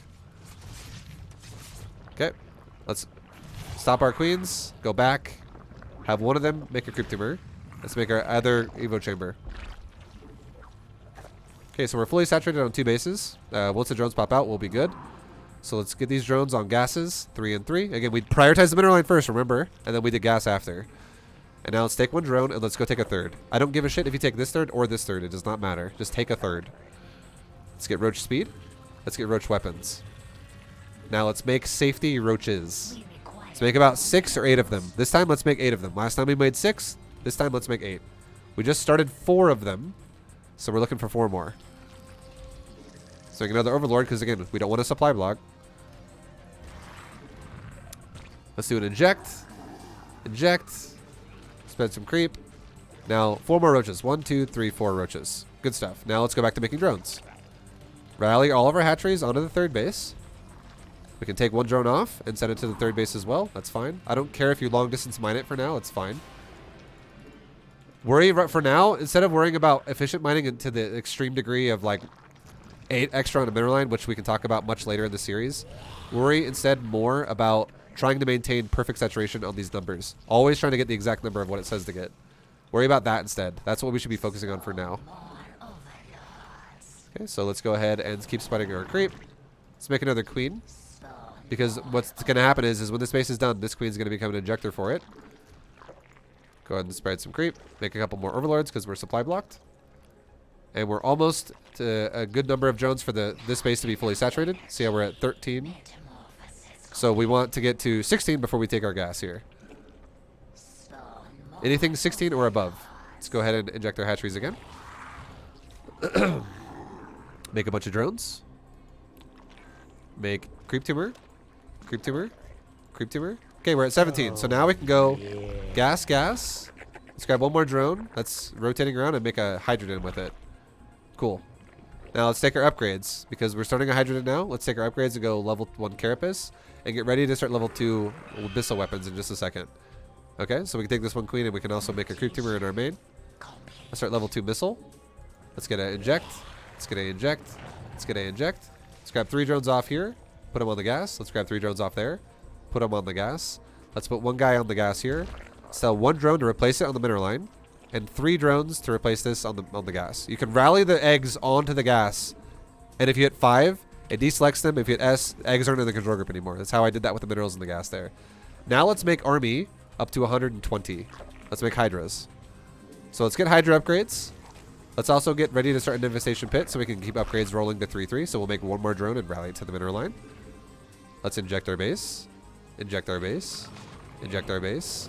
A: Okay. Let's stop our queens. Go back. Have one of them make a creep tumor. Let's make our other evo chamber. Okay, so we're fully saturated on 2 bases. Once the drones pop out, we'll be good. So let's get these drones on gases, 3 and 3. Again, we prioritize the mineral line first, remember? And then we did gas after. And now let's take 1 drone and let's go take a 3rd. I don't give a shit if you take this 3rd or this 3rd. It does not matter. Just take a 3rd. Let's get roach speed. Let's get roach weapons. Now let's make safety roaches. Let's make about 6 or 8 of them. This time, let's make 8 of them. Last time we made 6. This time, let's make 8. We just started 4 of them. So we're looking for 4 more. So make another overlord because, again, we don't want a supply block. Let's do an inject. Inject. Spend some creep. Now, 4 more roaches. 1, 2, 3, 4 roaches. Good stuff. Now let's go back to making drones. Rally all of our hatcheries onto the 3rd base. We can take 1 drone off and send it to the 3rd base as well. That's fine. I don't care if you long distance mine it for now. It's fine. Worry for now, instead of worrying about efficient mining to the extreme degree of like 8 extra on a mineral line, which we can talk about much later in the series, worry instead more about trying to maintain perfect saturation on these numbers. Always trying to get the exact number of what it says to get. Worry about that instead. That's what we should be focusing on for now. Okay, so let's go ahead and keep spreading our creep. Let's make another queen. Because what's going to happen is when this base is done, this queen's going to become an injector for it. Go ahead and spread some creep. Make a couple more overlords because we're supply blocked. And we're almost to a good number of drones for this base to be fully saturated. See how we're at 13. So we want to get to 16 before we take our gas here. Anything 16 or above. Let's go ahead and inject our hatcheries again. Make a bunch of drones. Make creep tumor. Creep tumor. Creep tumor. Okay, we're at 17. So now we can go gas, gas. Let's grab 1 more drone that's rotating around and make a hydrogen with it. Cool. Now let's take our upgrades. Because we're starting a hydrogen now, let's take our upgrades and go level 1 carapace. And get ready to start level 2 missile weapons in just a second. Okay, so we can take this 1 queen and we can also make a creep tumor in our main. Let's start level 2 missile. Let's get an inject. Let's get an inject. Let's get an inject. Let's grab 3 drones off here. Put them on the gas. Let's grab 3 drones off there. Put them on the gas. Let's put 1 guy on the gas here. Sell 1 drone to replace it on the mineral line. And 3 drones to replace this on the gas. You can rally the eggs onto the gas. And if you hit 5, it deselects them. If you hit S, eggs aren't in the control group anymore. That's how I did that with the minerals and the gas there. Now let's make army up to 120. Let's make hydras. So let's get Hydra upgrades. Let's also get ready to start an infestation pit so we can keep upgrades rolling to 3-3. So we'll make 1 more drone and rally it to the mineral line. Let's inject our base. Inject our base. Inject our base.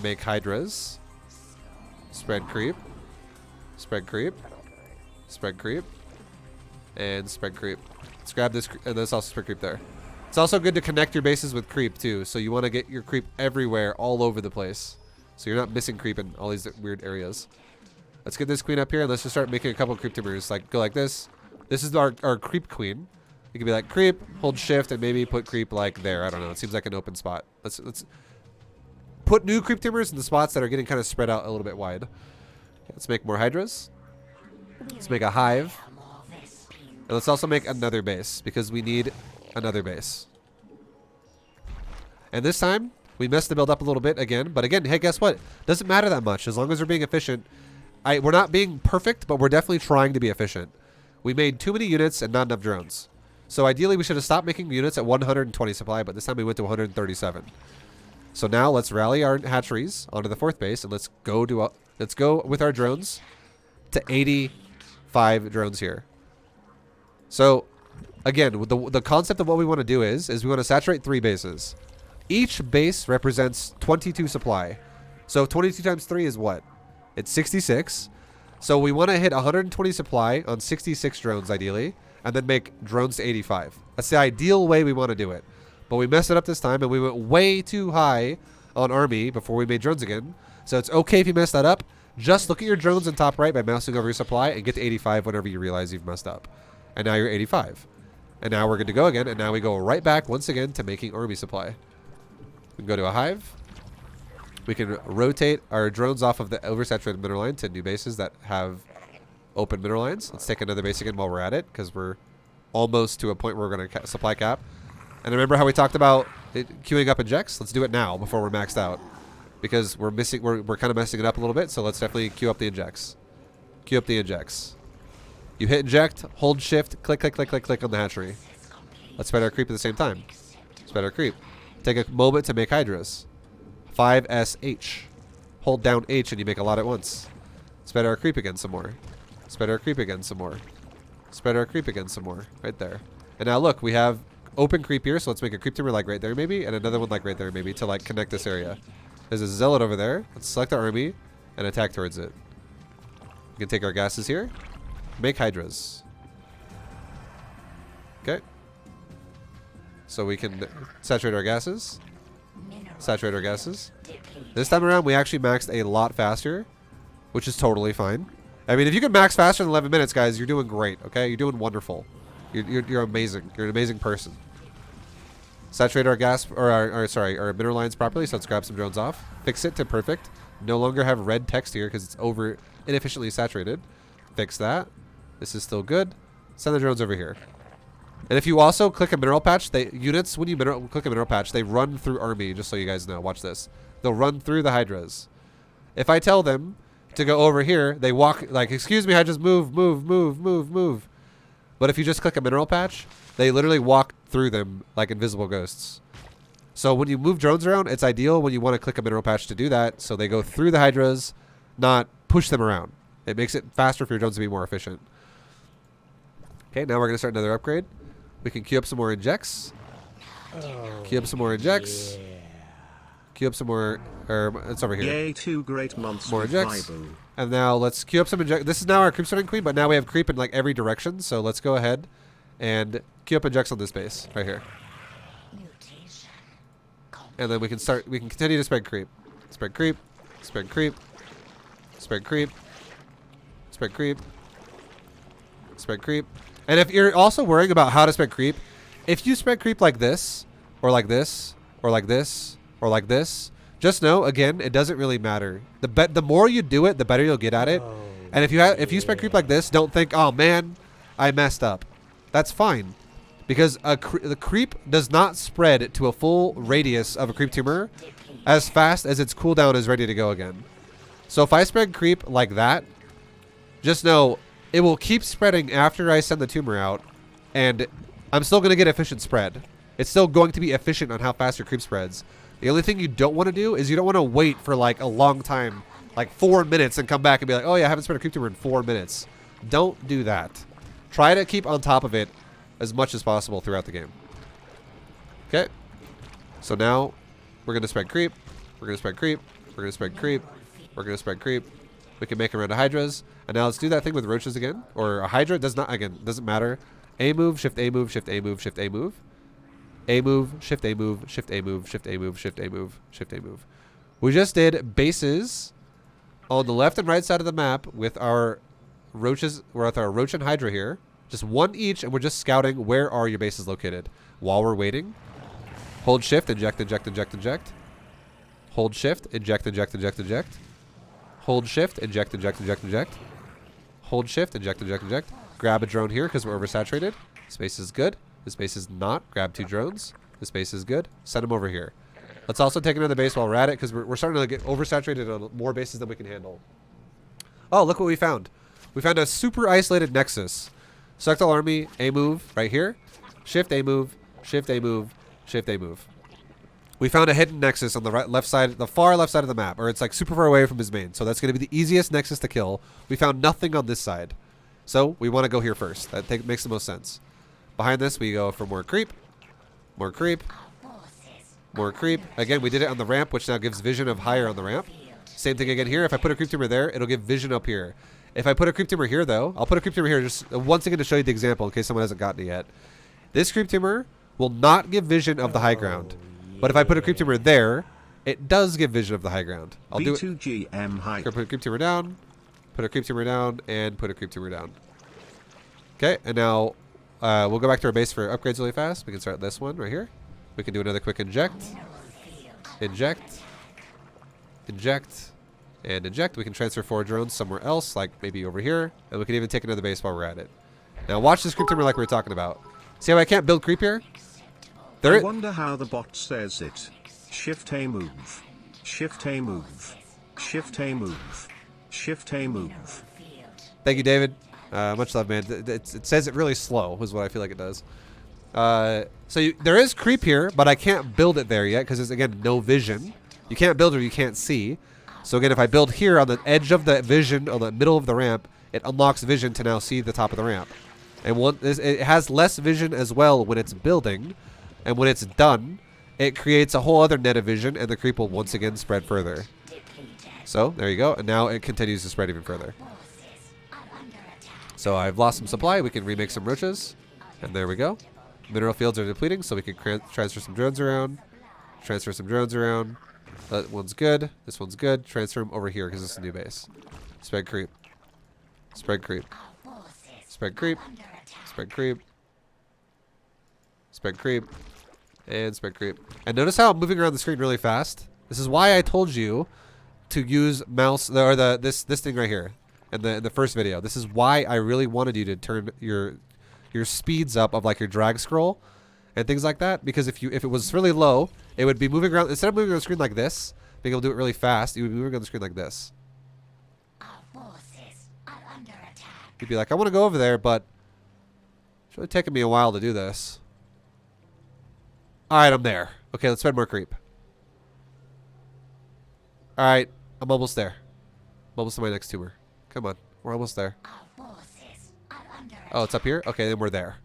A: Make hydras. Spread creep. Spread creep. Spread creep. And spread creep. Let's grab this, and let's also spread creep there. It's also good to connect your bases with creep too. So you want to get your creep everywhere, all over the place. So you're not missing creep in all these weird areas. Let's get this queen up here and let's just start making a couple of creep tumors. Like, go like this. This is our creep queen. It could be like creep, hold shift, and maybe put creep like there. I don't know. It seems like an open spot. Let's put new creep tumors in the spots that are getting kind of spread out a little bit wide. Let's make more hydras. Let's make a hive. And let's also make another base because we need another base. And this time, we messed the build up a little bit again. But again, hey, guess what? Doesn't matter that much as long as we're being efficient. We're not being perfect, but we're definitely trying to be efficient. We made too many units and not enough drones. So ideally, we should have stopped making units at 120 supply, but this time we went to 137. So now let's rally our hatcheries onto the 4th base, and let's go with our drones to 85 drones here. So again, the concept of what we want to do is we want to saturate 3 bases. Each base represents 22 supply. So 22 times 3 is what? It's 66. So we want to hit 120 supply on 66 drones ideally, and then make drones to 85. That's the ideal way we want to do it. But we messed it up this time, and we went way too high on army before we made drones again. So it's okay if you mess that up. Just look at your drones in top right by mousing over your supply and get to 85 whenever you realize you've messed up. And now you're 85. And now we're good to go again, and now we go right back once again to making army supply. We can go to a hive. We can rotate our drones off of the oversaturated mineral line to new bases that have open mineral lines. Let's take another base again while we're at it, because we're almost to a point where we're going to supply cap. And remember how we talked about queuing up injects? Let's do it now before we're maxed out, because we're missing. We're kind of messing it up a little bit. So let's definitely queue up the injects. Queue up the injects. You hit inject, hold shift, click, click, click, click, click on the hatchery. Let's spread our creep at the same time. Spread our creep. Take a moment to make hydras. 5SH. Hold down H and you make a lot at once. Spread our creep again some more. Spread our creep again some more. Spread our creep again some more. Right there. And now look, we have open creep here, so let's make a creep tumor like right there maybe, and another one like right there maybe to like connect this area. There's a zealot over there. Let's select our army and attack towards it. We can take our gases here. Make hydras. Okay. So we can saturate our gases. Saturate our gases. This time around, we actually maxed a lot faster, which is totally fine. I mean, if you can max faster than 11 minutes, guys, you're doing great, okay? You're doing wonderful. You're amazing. You're an amazing person. Saturate our gas, or our mineral lines properly, so let's grab some drones off. Fix it to perfect. No longer have red text here because it's inefficiently saturated. Fix that. This is still good. Send the drones over here. And if you also click a mineral patch, units, when you click a mineral patch, they run through army, just so you guys know. Watch this. They'll run through the hydras. If I tell them to go over here, they walk, like, excuse me, hydras, move, move, move, move, move. But if you just click a mineral patch, they literally walk through them like invisible ghosts. So when you move drones around, it's ideal when you want to click a mineral patch to do that, so they go through the hydras, not push them around. It makes it faster for your drones to be more efficient. Okay, now we're going to start another upgrade. We can queue up some more injects. Queue up some more injects. Queue up some more, it's over here.
B: Yay, 2 great months
A: more
B: with
A: injects.
B: Vibu.
A: And now let's queue up some injects. This is now our creep starting queen, but now we have creep in like every direction. So let's go ahead and queue up injects on this base right here. And then we can continue to spread creep. Spread creep. Spread creep. Spread creep. Spread creep. Spread creep. And if you're also worrying about how to spread creep, if you spread creep like this, or like this, or like this, or like this, just know, again, it doesn't really matter. The more you do it, the better you'll get at it. And if you spread creep like this, don't think, oh man, I messed up. That's fine. Because the creep does not spread to a full radius of a creep tumor as fast as its cooldown is ready to go again. So if I spread creep like that, just know it will keep spreading after I send the tumor out, and I'm still going to get efficient spread. It's still going to be efficient on how fast your creep spreads. The only thing you don't want to do is you don't want to wait for like a long time, like 4 minutes, and come back and be like, oh yeah, I haven't spread a creep tumor in 4 minutes. Don't do that. Try to keep on top of it as much as possible throughout the game. Okay. So now we're going to spread creep. We're going to spread creep. We're going to spread creep. We're going to spread creep. We can make around hydras. And now let's do that thing with roaches again. Or a hydra. Doesn't matter. A move, shift A move, shift A move, shift A move. A move, shift A move, shift A move, shift A move, shift A move, shift A move. We just did bases on the left and right side of the map with our roaches. We're with our roach and hydra here. Just one each, and we're just scouting where are your bases located. While we're waiting, hold shift, inject, inject, inject, inject. Hold shift, inject, inject, inject, inject. Hold shift, inject, inject, inject, inject. Hold shift, inject, inject, inject. Grab a drone here because we're oversaturated. Space is good. This base is not. Grab 2 drones. This base is good. Send them over here. Let's also take another base while we're at it because we're starting to get oversaturated on more bases than we can handle. Oh, look what we found. We found a super isolated nexus. Select all army, A move right here. Shift A move, shift A move, shift A move. We found a hidden nexus on the left side, the far left side of the map, or it's like super far away from his main. So that's going to be the easiest nexus to kill. We found nothing on this side. So we want to go here first. That makes the most sense. Behind this, we go for more creep, more creep. Again, we did it on the ramp, which now gives vision of higher on the ramp. Same thing again here. If I put a creep tumor there, it'll give vision up here. If I put a creep tumor here, though, I'll put a creep tumor here just once again to show you the example in case someone hasn't gotten it yet. This creep tumor will not give vision of the high ground. But if I put a creep tumor there, it does give vision of the high ground. I'll do it.
B: B2GM high.
A: Put a creep tumor down, put a creep tumor down, and put a creep tumor down. Okay, and now we'll go back to our base for upgrades really fast. We can start this one right here. We can do another quick inject. Inject. Inject. And inject. We can transfer 4 drones somewhere else, like maybe over here. And we can even take another base while we're at it. Now watch this creep tumor like we were talking about. See how I can't build creep here?
B: I wonder how the bot says it. Shift A move. Shift A move. Shift A move. Shift A move.
A: Thank you, David. Much love, man. It says it really slow, is what I feel like it does. There is creep here, but I can't build it there yet because there's, again, no vision. You can't build or you can't see. So, again, if I build here on the edge of the vision, on the middle of the ramp, it unlocks vision to now see the top of the ramp. And it has less vision as well when it's building. And when it's done, it creates a whole other net of vision, and the creep will once again spread further. So, there you go. And now it continues to spread even further. So I've lost some supply. We can remake some roaches. And there we go. Mineral fields are depleting, so we can transfer some drones around. Transfer some drones around. That one's good. This one's good. Transfer them over here because it's a new base. Spread creep. Spread creep. Spread creep. Spread creep. Spread creep. And spread creep. And notice how I'm moving around the screen really fast. This is why I told you to use mouse or this thing right here in the first video. This is why I really wanted you to turn your speeds up of like your drag scroll and things like that, because if it was really low, it would be moving around instead of moving on the screen like this, being able to do it really fast, you would be moving on the screen like this.
C: Our forces are under attack.
A: You'd be like, I want to go over there, but it's really taking me a while to do this. Alright, I'm there. Okay, let's spend more creep. Alright, I'm almost there. I'm almost to my next tumor. Come on, we're almost there.
C: Our forces are under attack.
A: Oh, it's up here? Okay, then we're there.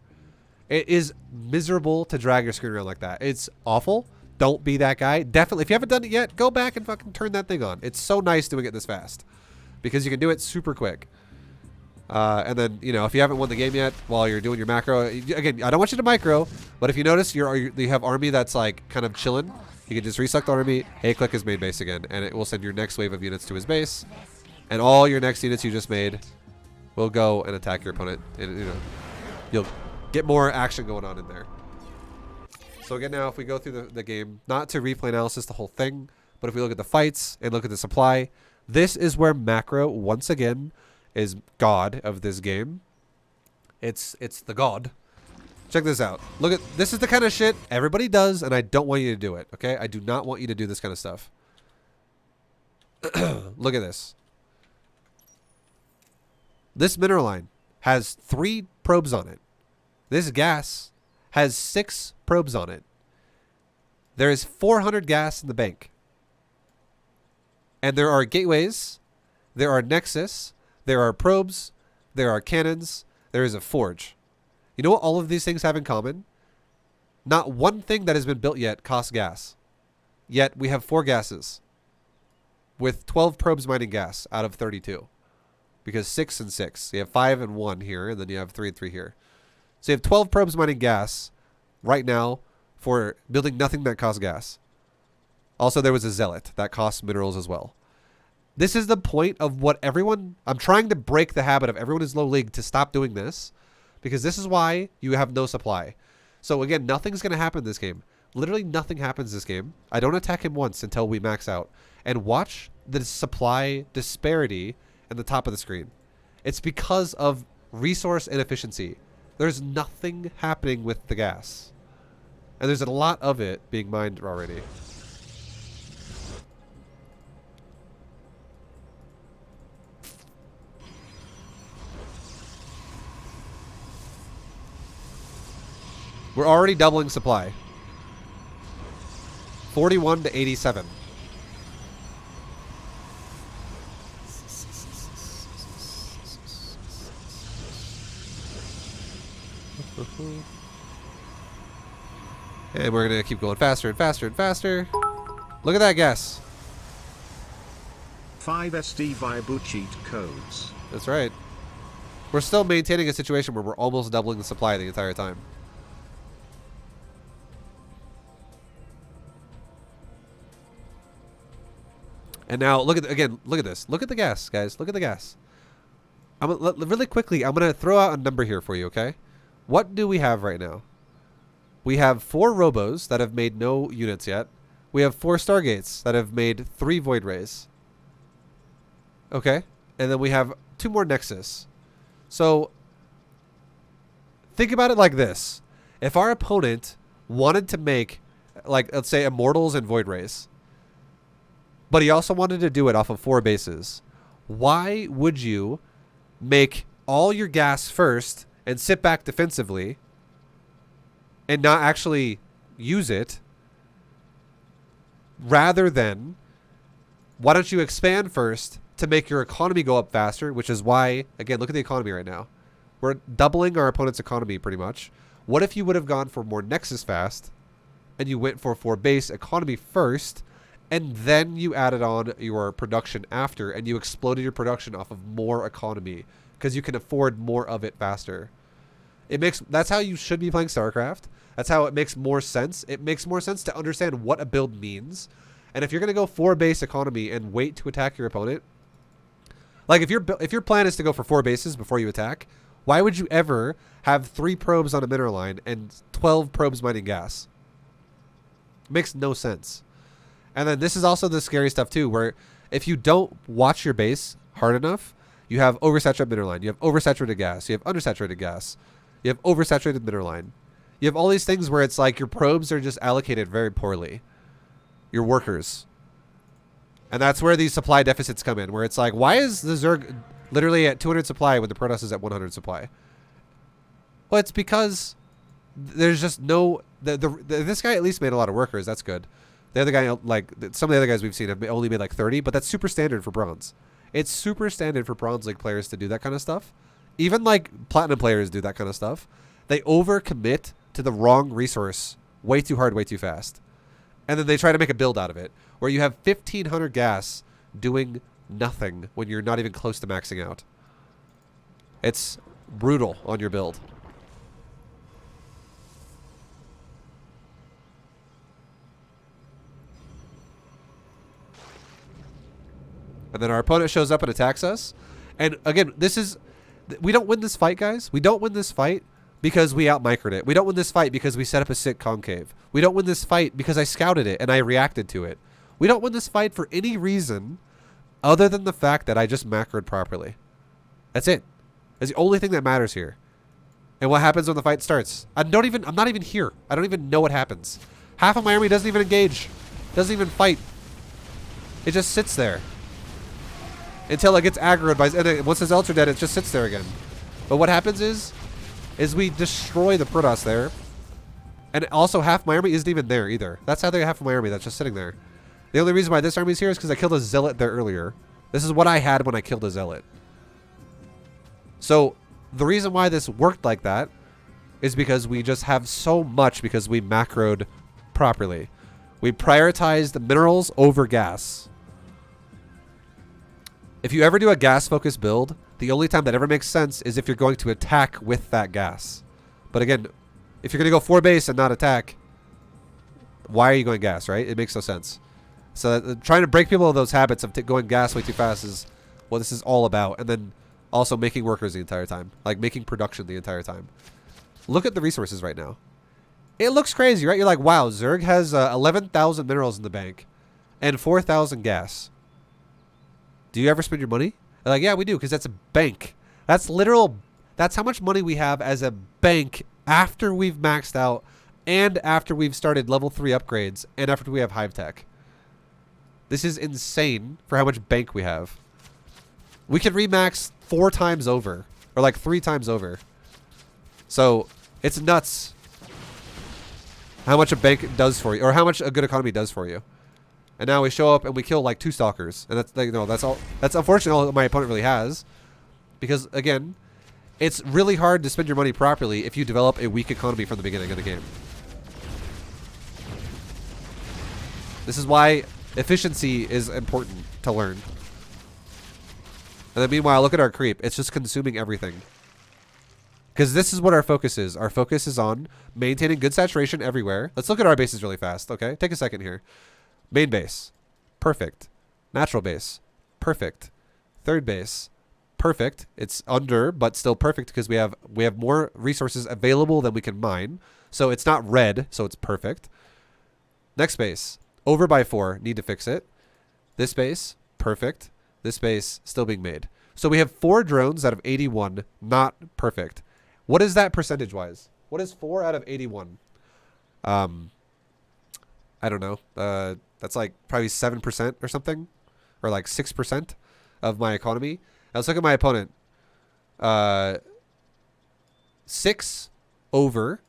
A: It is miserable to drag your screen around like that. It's awful. Don't be that guy. Definitely, if you haven't done it yet, go back and fucking turn that thing on. It's so nice doing it this fast. Because you can do it super quick. And then, you know, if you haven't won the game yet while you're doing your macro, again, I don't want you to micro, but if you notice you have army that's like kind of chilling, you can just reselect the army, click his main base again, and it will send your next wave of units to his base. And all your next units you just made will go and attack your opponent. And, you know, you'll get more action going on in there. So again, now if we go through the game, not to replay analysis the whole thing, but if we look at the fights and look at the supply, this is where macro once again is god of this game. It's the god. Check this out. Look at this is the kind of shit everybody does, and I don't want you to do it. Okay, I do not want you to do this kind of stuff. Look at this. This mineral line has 3 probes on it. This gas has 6 probes on it. There is 400 gas in the bank. And there are gateways, there are nexus, there are probes, there are cannons, there is a forge. You know what all of these things have in common? Not one thing that has been built yet costs gas. Yet we have 4 gases with 12 probes mining gas out of 32. Because 6 and 6. You have 5 and 1 here, and then you have 3 and 3 here. So you have 12 probes mining gas right now for building nothing that costs gas. Also, there was a zealot that costs minerals as well. This is the point of what everyone... I'm trying to break the habit of everyone is low league to stop doing this. Because this is why you have no supply. So again, nothing's going to happen this game. Literally nothing happens this game. I don't attack him once until we max out. And watch the supply disparity in the top of the screen. It's because of resource inefficiency. There's nothing happening with the gas. And there's a lot of it being mined already. We're already doubling supply. 41 to 87. And we're going to keep going faster and faster and faster. Look at that gas.
B: 5 SD viable cheat codes.
A: That's right. We're still maintaining a situation where we're almost doubling the supply the entire time. And now look at look at this. Look at the gas, guys. Look at the gas. Really quickly, I'm gonna throw out a number here for you, okay? What do we have right now? We have 4 robos that have made no units yet. We have 4 stargates that have made 3 void rays. Okay, and then we have 2 more nexus. So think about it like this: if our opponent wanted to make, like, let's say immortals and void rays, but he also wanted to do it off of 4 bases, why would you make all your gas first and sit back defensively and not actually use it, rather than, why don't you expand first to make your economy go up faster? Which is why, again, look at the economy right now. We're doubling our opponent's economy pretty much. What if you would have gone for more nexus fast and you went for base economy first, and then you added on your production after, and you exploded your production off of more economy because you can afford more of it faster? That's how you should be playing StarCraft. That's how it makes more sense. It makes more sense to understand what a build means. And if you're going to go 4 base economy and wait to attack your opponent, like if your plan is to go for 4 bases before you attack, why would you ever have 3 probes on a mineral line and 12 probes mining gas? Makes no sense. And then this is also the scary stuff too, where if you don't watch your base hard enough, you have oversaturated mineral line, you have oversaturated gas, you have undersaturated gas, you have oversaturated mineral line. You have all these things where it's like your probes are just allocated very poorly. Your workers. And that's where these supply deficits come in, where it's like, why is the Zerg literally at 200 supply when the Protoss is at 100 supply? Well, it's because there's just no... this guy at least made a lot of workers. That's good. The other guy, like, some of the other guys we've seen have only made like 30, but that's super standard for bronze. It's super standard for bronze league players to do that kind of stuff. Even like platinum players do that kind of stuff. They overcommit to the wrong resource way too hard, way too fast. And then they try to make a build out of it, where you have 1,500 gas doing nothing when you're not even close to maxing out. It's brutal on your build. And then our opponent shows up and attacks us. And again, we don't win this fight, guys. We don't win this fight because we out-microed it. We don't win this fight because we set up a sick concave. We don't win this fight because I scouted it and I reacted to it. We don't win this fight for any reason other than the fact that I just macroed properly. That's it. That's the only thing that matters here. And what happens when the fight starts? I'm not even here. I don't even know what happens. Half of my army doesn't even engage. Doesn't even fight. It just sits there. Until it gets aggroed by... And once his elts are dead, it just sits there again. But what happens is we destroy the Protoss there. And also half my army isn't even there either. That's how they half of my army that's just sitting there. The only reason why this army is here is because I killed a Zealot there earlier. This is what I had when I killed a Zealot. So the reason why this worked like that is because we just have so much because we macroed properly. We prioritized the minerals over gas. If you ever do a gas-focused build, the only time that ever makes sense is if you're going to attack with that gas. But again, if you're going to go 4 base and not attack, why are you going gas, right? It makes no sense. So trying to break people of those habits of going gas way too fast is what this is all about. And then also making workers the entire time. Like making production the entire time. Look at the resources right now. It looks crazy, right? You're like, wow, Zerg has 11,000 minerals in the bank and 4,000 gas. Do you ever spend your money? They're like, yeah, we do, because that's a bank. That's literal. That's how much money we have as a bank after we've maxed out and after we've started level 3 upgrades and after we have hive tech. This is insane for how much bank we have. We can remax 4 times over, or like 3 times over. So it's nuts how much a bank does for you, or how much a good economy does for you. And now we show up and we kill like 2 stalkers, and that's like, no, that's all. That's unfortunately all that my opponent really has, because again, it's really hard to spend your money properly if you develop a weak economy from the beginning of the game. This is why efficiency is important to learn. And then meanwhile, look at our creep. It's just consuming everything. Because this is what our focus is. Our focus is on maintaining good saturation everywhere. Let's look at our bases really fast, okay? Take a second here. Main base. Perfect. Natural base. Perfect. Third base. Perfect. It's under, but still perfect because we have more resources available than we can mine. So it's not red, so it's perfect. Next base. Over by 4. Need to fix it. This base. Perfect. This base still being made. So we have 4 drones out of 81 not perfect. What is that percentage-wise? What is 4 out of 81? I don't know. That's like probably 7% or something. Or like 6% of my economy. Now let's look at my opponent. 6 over.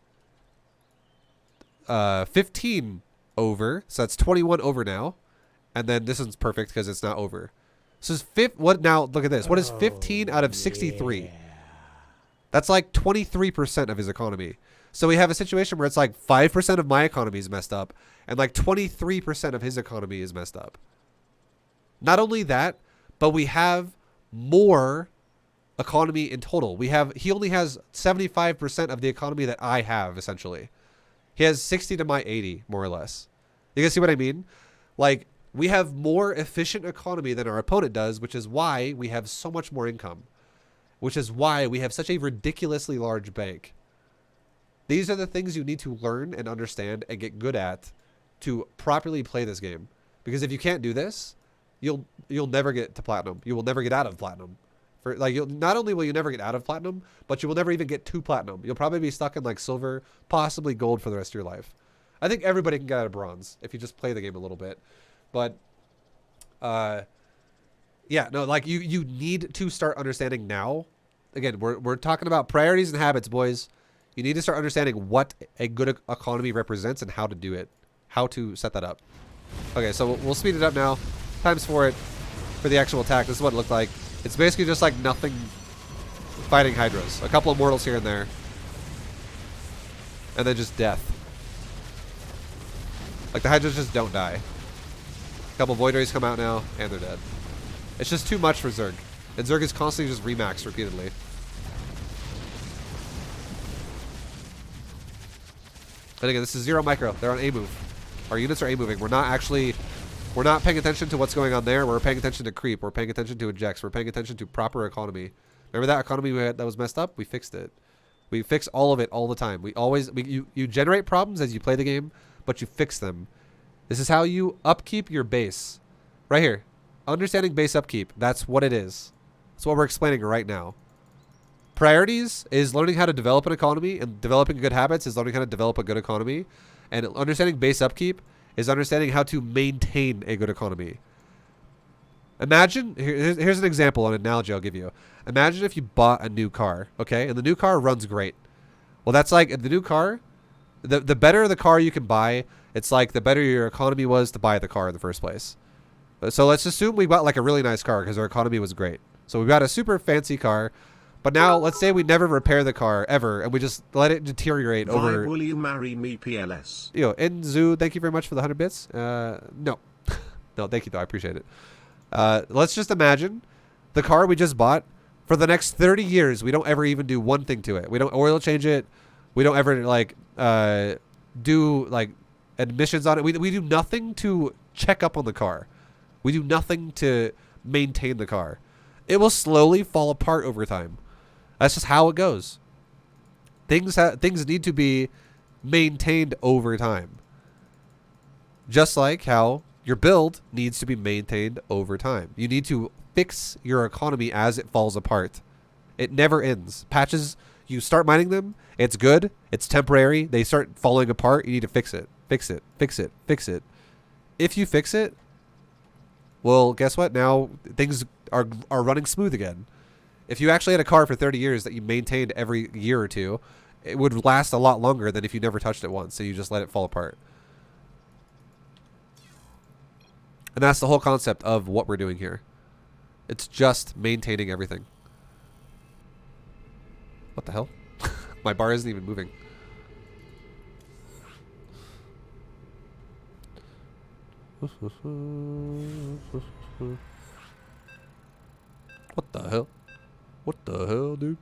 A: 15 over. So that's 21 over now. And then this one's perfect because it's not over. So is what now? Look at this. What is 15 out of 63? Yeah. That's like 23% of his economy. So we have a situation where it's like 5% of my economy is messed up, and like 23% of his economy is messed up. Not only that, but we have more economy in total. He only has 75% of the economy that I have, essentially. He has 60 to my 80, more or less. You guys see what I mean? Like, we have more efficient economy than our opponent does, which is why we have so much more income. Which is why we have such a ridiculously large bank. These are the things you need to learn and understand and get good at to properly play this game. Because if you can't do this, you'll never get to platinum. You will never get out of platinum. Not only will you never get out of platinum, but you will never even get to platinum. You'll probably be stuck in like silver, possibly gold for the rest of your life. I think everybody can get out of bronze if you just play the game a little bit. But yeah, no, like you need to start understanding now. Again, we're talking about priorities and habits, boys. You need to start understanding what a good economy represents and how to do it, how to set that up. Okay, so we'll speed it up now. Times for it for the actual attack. This is what it looked like. It's basically just like nothing fighting Hydras. A couple of mortals here and there. And then just death. Like the Hydras just don't die. A couple Void Rays come out now, and they're dead. It's just too much for Zerg. And Zerg is constantly just remaxed repeatedly. And again, this is 0 micro. They're on A move. Our units are A moving. We're not paying attention to what's going on there. We're paying attention to creep. We're paying attention to ejects. We're paying attention to proper economy. Remember that economy that was messed up? We fixed it. We fix all of it all the time. You generate problems as you play the game, but you fix them. This is how you upkeep your base. Right here. Understanding base upkeep. That's what it is. That's what we're explaining right now. Priorities is learning how to develop an economy, and developing good habits is learning how to develop a good economy. And understanding base upkeep is understanding how to maintain a good economy. Imagine, here's an example, an analogy I'll give you. Imagine if you bought a new car, okay? And the new car runs great. Well, that's like the new car, the better the car you can buy, it's like the better your economy was to buy the car in the first place. So let's assume we bought like a really nice car because our economy was great. So we got a super fancy car. But now, let's say we never repair the car ever, and we just let it deteriorate over.
B: Will you marry me, PLS?
A: Yo, Enzu, thank you very much for the 100 bits. No. No, thank you, though. I appreciate it. Let's just imagine the car we just bought, for the next 30 years, we don't ever even do one thing to it. We don't oil change it. We don't ever, like, do, like, admissions on it. We do nothing to check up on the car. We do nothing to maintain the car. It will slowly fall apart over time. That's just how it goes. Things need to be maintained over time. Just like how your build needs to be maintained over time. You need to fix your economy as it falls apart. It never ends. Patches, you start mining them, it's good, it's temporary, they start falling apart, you need to fix it. Fix it, fix it, fix it. If you fix it, well, guess what? Now things are running smooth again. If you actually had a car for 30 years that you maintained every year or two, it would last a lot longer than if you never touched it once, so you just let it fall apart. And that's the whole concept of what we're doing here. It's just maintaining everything. What the hell? My bar isn't even moving. What the hell? What the hell, dude?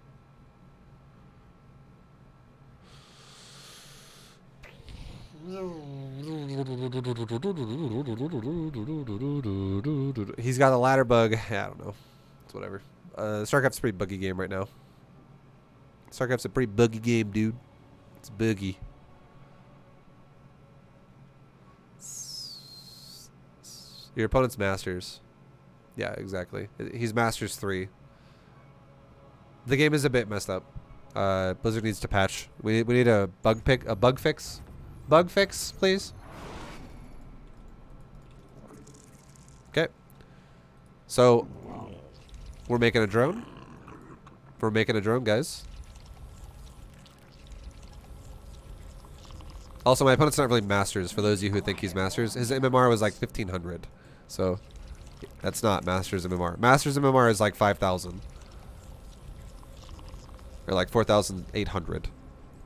A: He's got a ladder bug. Yeah, I don't know. It's whatever. StarCraft's a pretty buggy game right now. StarCraft's a pretty buggy game, dude. It's buggy. Your opponent's Masters. Yeah, exactly. He's Masters 3. The game is a bit messed up. Blizzard needs to patch. We need a bug fix. Bug fix, please. Okay. So we're making a drone. We're making a drone, guys. Also, my opponent's not really Masters. For those of you who think he's Masters, his MMR was like 1500. So that's not Masters MMR. Masters MMR is like 5,000. Or like 4,800.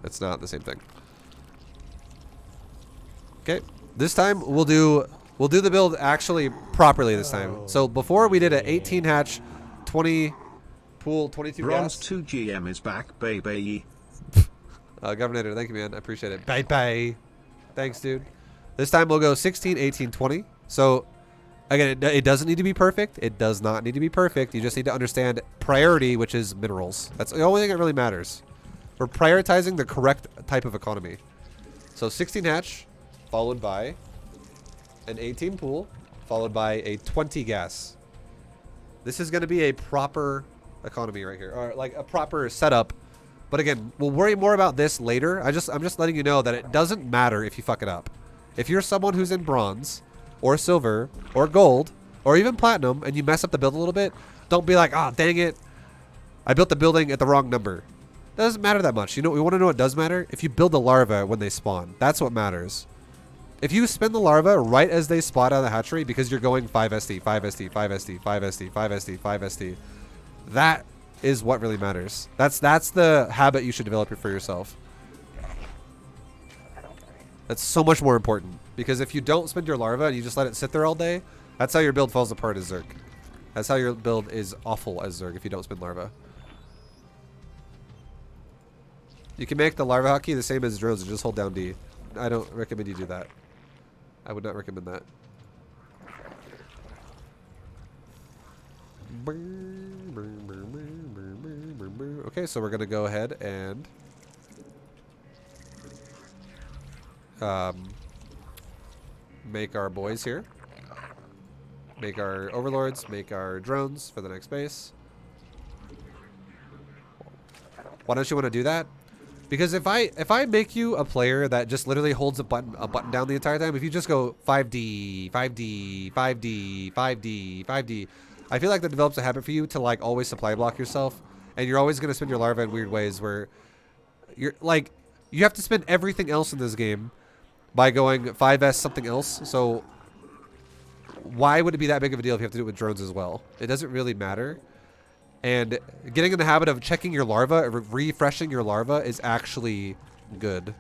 A: It's not the same thing. Okay. This time we'll do the build actually properly this time. So before we did an 18 hatch, 20 pool, 22
B: Bronze
A: gas.
B: 2GM is back, baby.
A: Governor, thank you, man. I appreciate it. Bye bye. Thanks, dude. This time we'll go 16, 18, 20. So again, it doesn't need to be perfect. It does not need to be perfect. You just need to understand priority, which is minerals. That's the only thing that really matters. We're prioritizing the correct type of economy. So 16 hatch, followed by an 18 pool, followed by a 20 gas. This is going to be a proper economy right here, or like a proper setup. But again, we'll worry more about this later. I'm just letting you know that it doesn't matter if you fuck it up. If you're someone who's in bronze, or silver, or gold, or even platinum, and you mess up the build a little bit, don't be like, ah, oh, dang it, I built the building at the wrong number. That doesn't matter that much. You know, we want to know what does matter? If you build the larva when they spawn, that's what matters. If you spin the larva right as they spot out of the hatchery because you're going 5 ST, 5 ST, 5 ST, 5 ST, 5 ST, 5 ST, that is what really matters. That's the habit you should develop for yourself. That's so much more important. Because if you don't spend your larva and you just let it sit there all day, that's how your build falls apart as Zerg. That's how your build is awful as Zerg if you don't spend larva. You can make the larva hockey the same as drones and just hold down D. I don't recommend you do that. I would not recommend that. Okay, so we're going to go ahead and make our boys here. Make our overlords, make our drones for the next base. Why don't you want to do that? Because if I make you a player that just literally holds a button down the entire time, if you just go 5D, 5D, 5D, 5D, 5D, I feel like that develops a habit for you to like always supply block yourself, and you're always going to spend your larva in weird ways where you're like, you have to spend everything else in this game by going 5S something else. So why would it be that big of a deal if you have to do it with drones as well? It doesn't really matter. And getting in the habit of checking your larva, refreshing your larva is actually good.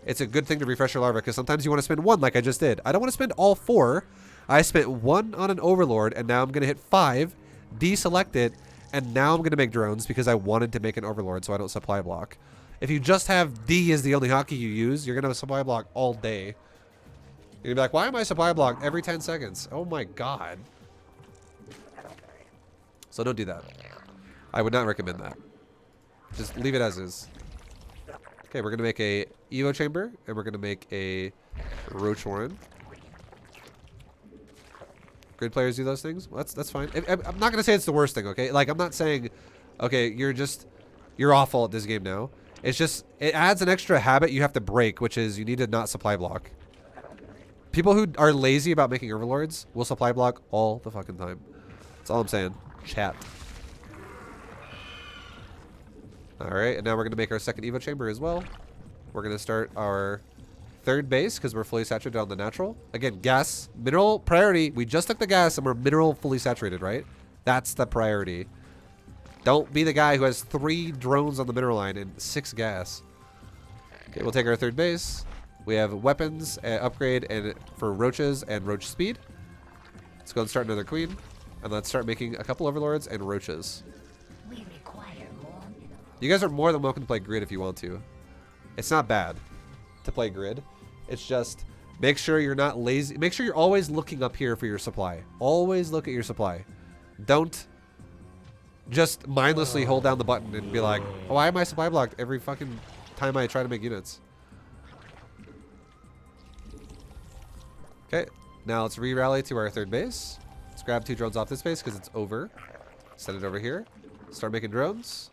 A: It's a good thing to refresh your larva because sometimes you want to spend one like I just did. I don't want to spend all 4. I spent 1 on an overlord and now I'm going to hit 5, deselect it, and now I'm going to make drones because I wanted to make an overlord so I don't supply block. If you just have D as the only hotkey you use, you're going to supply block all day. You're going to be like, why am I supply block every 10 seconds? Oh my god. So don't do that. I would not recommend that. Just leave it as is. Okay, we're going to make a Evo chamber, and we're going to make a Roach Warren. Grid players do those things? Well, that's fine. I'm not going to say it's the worst thing, okay? Like, I'm not saying, okay, you're awful at this game now. It's just, it adds an extra habit you have to break, which is you need to not supply block. People who are lazy about making overlords will supply block all the fucking time. That's all I'm saying. Chat. Alright, and now we're going to make our second Evo chamber as well. We're going to start our third base because we're fully saturated on the natural. Again, gas, mineral priority. We just took the gas and we're mineral fully saturated, right? That's the priority. Don't be the guy who has 3 drones on the mineral line and 6 gas. Okay, we'll take our third base. We have weapons, upgrade, and for roaches and roach speed. Let's go and start another queen. And let's start making a couple overlords and roaches.
C: We require more minerals.
A: You guys are more than welcome to play grid if you want to. It's not bad to play grid. It's just make sure you're not lazy. Make sure you're always looking up here for your supply. Always look at your supply. Don't just mindlessly hold down the button and be like, oh, why am I supply blocked every fucking time I try to make units? Okay, now let's re-rally to our third base. Let's grab 2 drones off this base because it's over. Send it over here. Start making drones.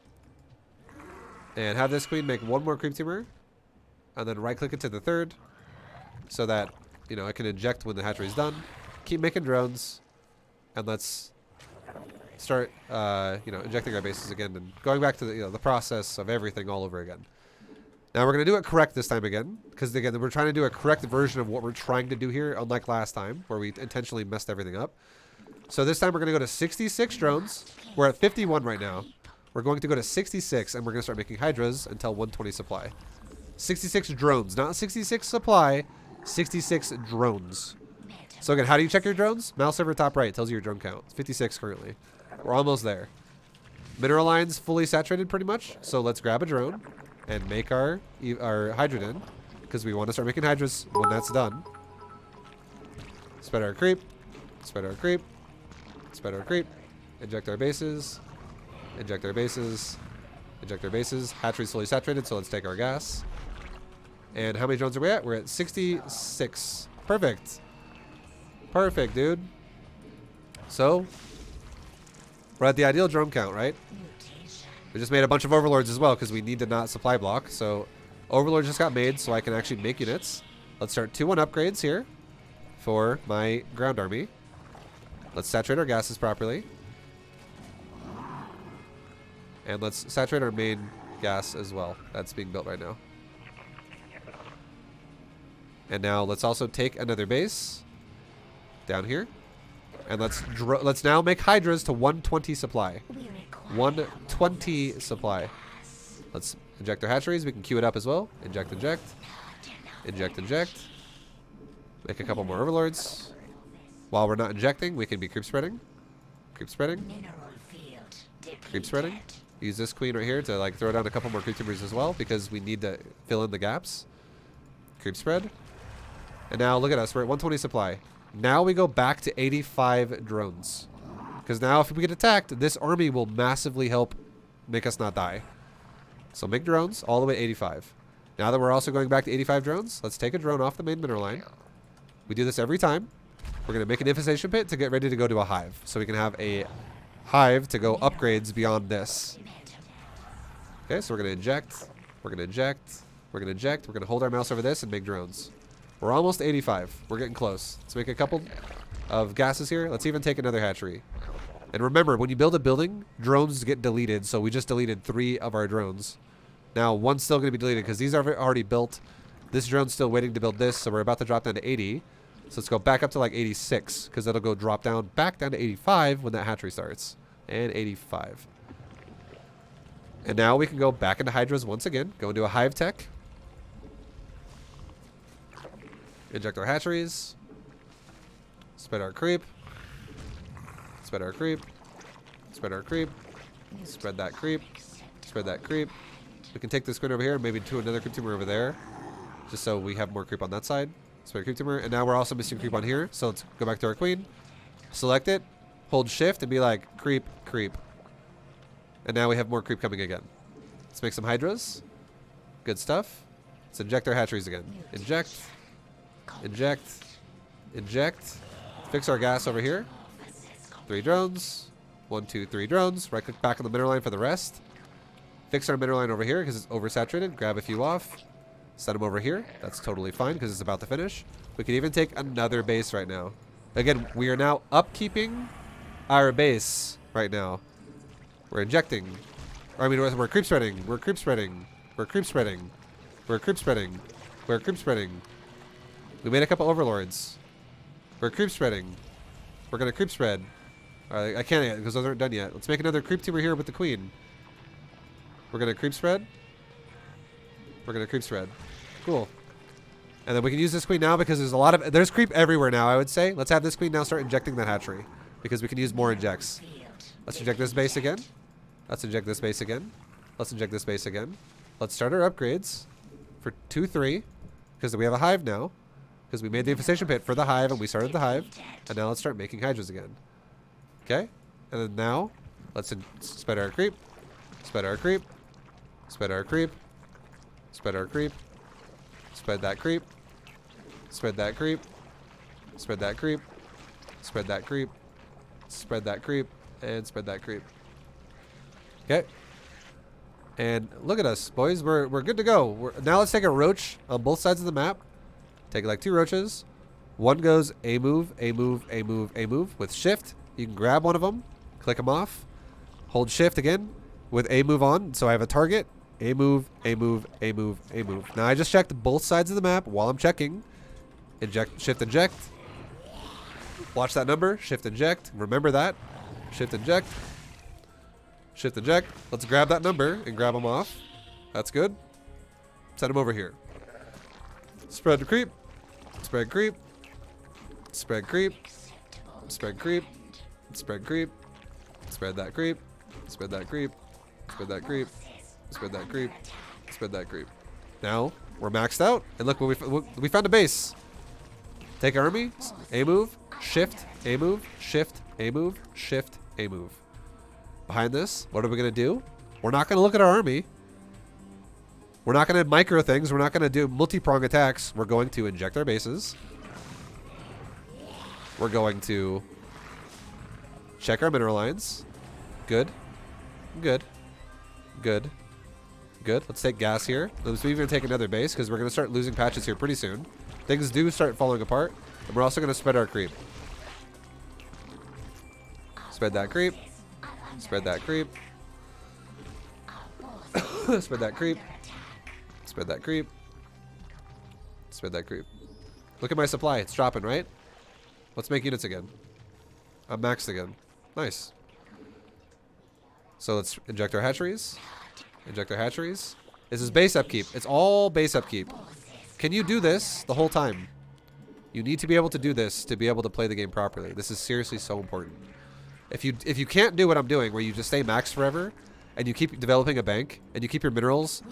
A: And have this queen make 1 more creep tumor. And then right click it to the third. So that, you know, I can inject when the hatchery is done. Keep making drones. And let's start, you know, injecting our bases again and going back to the, you know, the process of everything all over again. Now we're going to do it correct this time again. Because again, we're trying to do a correct version of what we're trying to do here. Unlike last time where we intentionally messed everything up. So this time we're going to go to 66 drones. We're at 51 right now. We're going to go to 66 and we're going to start making hydras until 120 supply. 66 drones, not 66 supply, 66 drones. So again, how do you check your drones? Mouse over top right tells you your drone count. It's 56 currently. We're almost there. Mineral line's fully saturated pretty much. So let's grab a drone and make our hydrogen because we want to start making hydras when that's done. Spread our creep. Spread our creep. Spread our creep. Inject our bases. Inject our bases. Inject our bases. Hatchery's fully saturated, so let's take our gas. And how many drones are we at? We're at 66. Perfect. Perfect, dude. So, we're at the ideal drone count, right? We just made a bunch of overlords as well because we need to not supply block. So, overlord just got made so I can actually make units. Let's start 2-1 upgrades here for my ground army. Let's saturate our gases properly. And let's saturate our main gas as well. That's being built right now. And now let's also take another base down here. And let's now make hydras to 120 supply. 120 supply. Let's inject our hatcheries. We can queue it up as well. Inject, inject. Inject, inject. Make a couple more overlords. While we're not injecting, we can be creep spreading. Creep spreading. Creep spreading. Use this queen right here to like throw down a couple more creep tumors as well because we need to fill in the gaps. Creep spread. And now look at us. We're at 120 supply. Now we go back to 85 drones. Because now if we get attacked, this army will massively help make us not die. So make drones all the way to 85. Now that we're also going back to 85 drones, let's take a drone off the main mineral line. We do this every time. We're going to make an infestation pit to get ready to go to a hive. So we can have a hive to go upgrades beyond this. Okay, so we're going to inject. We're going to inject. We're going to inject. We're going to hold our mouse over this and make drones. We're almost 85. We're getting close. Let's make a couple of gases here. Let's even take another hatchery. And remember, when you build a building, drones get deleted. So we just deleted 3 of our drones. Now, one's still going to be deleted because these are already built. This drone's still waiting to build this. So we're about to drop down to 80. So let's go back up to like 86 because it'll go drop down back down to 85 when that hatchery starts. And 85. And now we can go back into hydras once again. Go into a hive tech. Inject our hatcheries. Spread our creep. Spread our creep. Spread our creep. Spread that creep. Spread that creep. We can take this queen over here and maybe to another creep tumor over there. Just so we have more creep on that side. Spread creep tumor. And now we're also missing creep on here. So let's go back to our queen. Select it. Hold shift and be like creep, creep. And now we have more creep coming again. Let's make some hydras. Good stuff. Let's inject our hatcheries again. Inject. Inject. Inject. Fix our gas over here. 3 drones. 1, 2, 3 drones. Right click back on the mineral line for the rest. Fix our mineral line over here because it's oversaturated. Grab a few off. Set them over here. That's totally fine because it's about to finish. We can even take another base right now. Again, we are now upkeeping our base right now. We're injecting. Or, I mean, we're creep spreading. We're creep spreading. We're creep spreading. We're creep spreading. We're creep spreading. We made a couple overlords. We're creep spreading. We're going to creep spread. Alright, I can't yet because those aren't done yet. Let's make another creep tumor here with the queen. We're going to creep spread. We're going to creep spread. Cool. And then we can use this queen now because there's creep everywhere now, I would say. Let's have this queen now start injecting that hatchery. because we can use more injects. Let's inject this base again. Let's inject this base again. Let's inject this base again. Let's start our upgrades for 2-3 because we have a hive now. Because we made the infestation pit for the hive and we started the hive. And now let's start making hydras again. Okay? And then now, let's spread our creep. Spread our creep. Spread our creep. Spread our creep. Spread that creep. Spread that creep. Spread that creep. Spread that creep. Spread that creep. And spread that creep. Okay. And look at us, boys. We're good to go. Now let's take a roach on both sides of the map. Take like 2 roaches. One goes a move, a move, a move, a move with shift. You can grab one of them, click them off, hold shift again with a move on. So I have a target, a move, a move, a move, a move. Now I just checked both sides of the map while I'm checking. Inject, shift, inject. Watch that number, shift, inject. Remember that. Shift, inject. Shift, inject. Let's grab that number and grab them off. That's good. Send them over here. Spread the creep. Spread creep. Spread creep. Spread creep. Spread creep. Spread that creep. Spread that creep. Spread that creep. Spread that creep. Spread that creep. Now we're maxed out, and look, we found a base. Take army. A move. Shift. A move. Shift. A move. Shift. A move. Behind this, what are we gonna do? We're not gonna look at our army. We're not going to micro things. We're not going to do multi-prong attacks. We're going to inject our bases. We're going to check our mineral lines. Good. Good. Good. Good. Let's take gas here. Let's even take another base because we're going to start losing patches here pretty soon. Things do start falling apart. And we're also going to spread our creep. Spread that creep. Spread that creep. Spread that creep. Spread that creep. Spread that creep. Look at my supply. It's dropping, right? Let's make units again. I'm maxed again. Nice. So let's inject our hatcheries. Inject our hatcheries. This is base upkeep. It's all base upkeep. Can you do this the whole time? You need to be able to do this to be able to play the game properly. This is seriously so important. If you can't do what I'm doing, where you just stay maxed forever, and you keep developing a bank, and you keep your minerals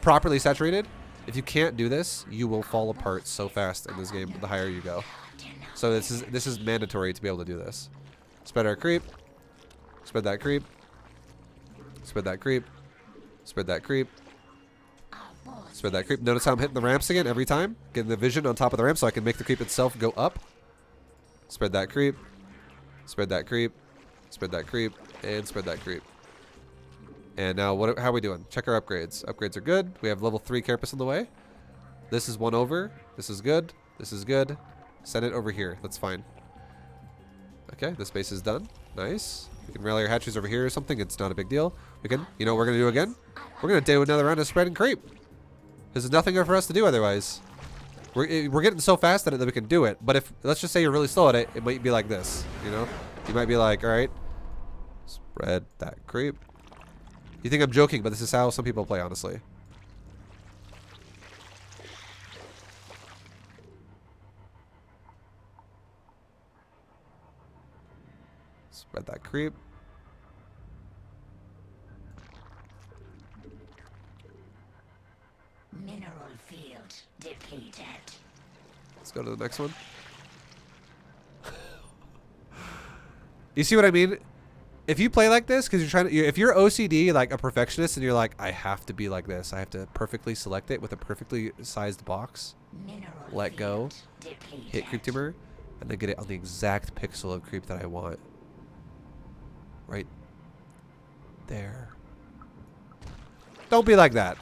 A: properly saturated, if you can't do this, you will fall apart so fast in this game the higher you go. So this is mandatory to be able to do this. Spread our creep. Spread that creep. Spread that creep. Spread that creep. Spread that creep. Notice how I'm hitting the ramps again every time? Getting the vision on top of the ramp so I can make the creep itself go up. Spread that creep. Spread that creep. Spread that creep. And spread that creep. And now, how are we doing? Check our upgrades. Upgrades are good. We have level 3 carapace on the way. This is 1 over. This is good. This is good. Send it over here. That's fine. Okay, this base is done. Nice. We can rally our hatcheries over here or something. It's not a big deal. We can, you know what we're going to do again? We're going to do another round of spread and creep. There's nothing for us to do otherwise. We're getting so fast at it that we can do it. But if, let's just say you're really slow at it, it might be like this, you know? You might be like, all right, spread that creep. You think I'm joking, but this is how some people play, honestly. Spread that creep.
C: Mineral field depleted.
A: Let's go to the next one. You see what I mean? If you play like this, because you're trying to, if you're OCD, like a perfectionist, and you're like, I have to be like this, I have to perfectly select it with a perfectly sized box, let go, hit creep tumor, and then get it on the exact pixel of creep that I want. Right there. Don't be like that.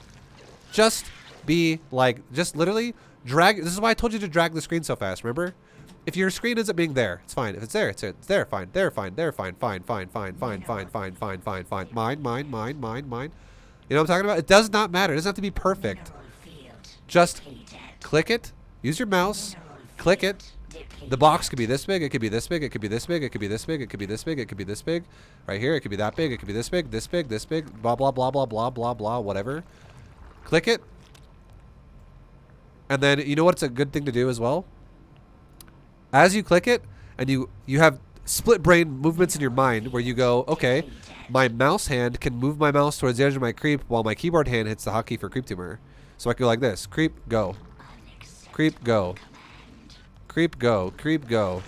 A: Just be like, just literally drag. This is why I told you to drag the screen so fast, remember? If your screen ends up being there, it's fine. If it's there, it's there. It's there, fine. There, fine. There, fine. Fine, fine, fine, fine, fine, fine, fine, fine, fine. Mine, mine, mine, mine, mine. You know what I'm talking about? It does not matter. It doesn't have to be perfect. Just click it. Use your mouse. Click it. The box could be this big. It could be this big. It could be this big. It could be this big. It could be this big. It could be this big. Right here. It could be that big. It could be this big. This big. This big. Blah, blah, blah, blah, blah, blah, blah, whatever. Click it. And then, you know what's a good thing to do as well? As you click it, and you have split brain movements in your mind where you go, okay, my mouse hand can move my mouse towards the edge of my creep while my keyboard hand hits the hotkey for creep tumor. So I can go like this: creep, go, creep, go, creep, go, creep, go,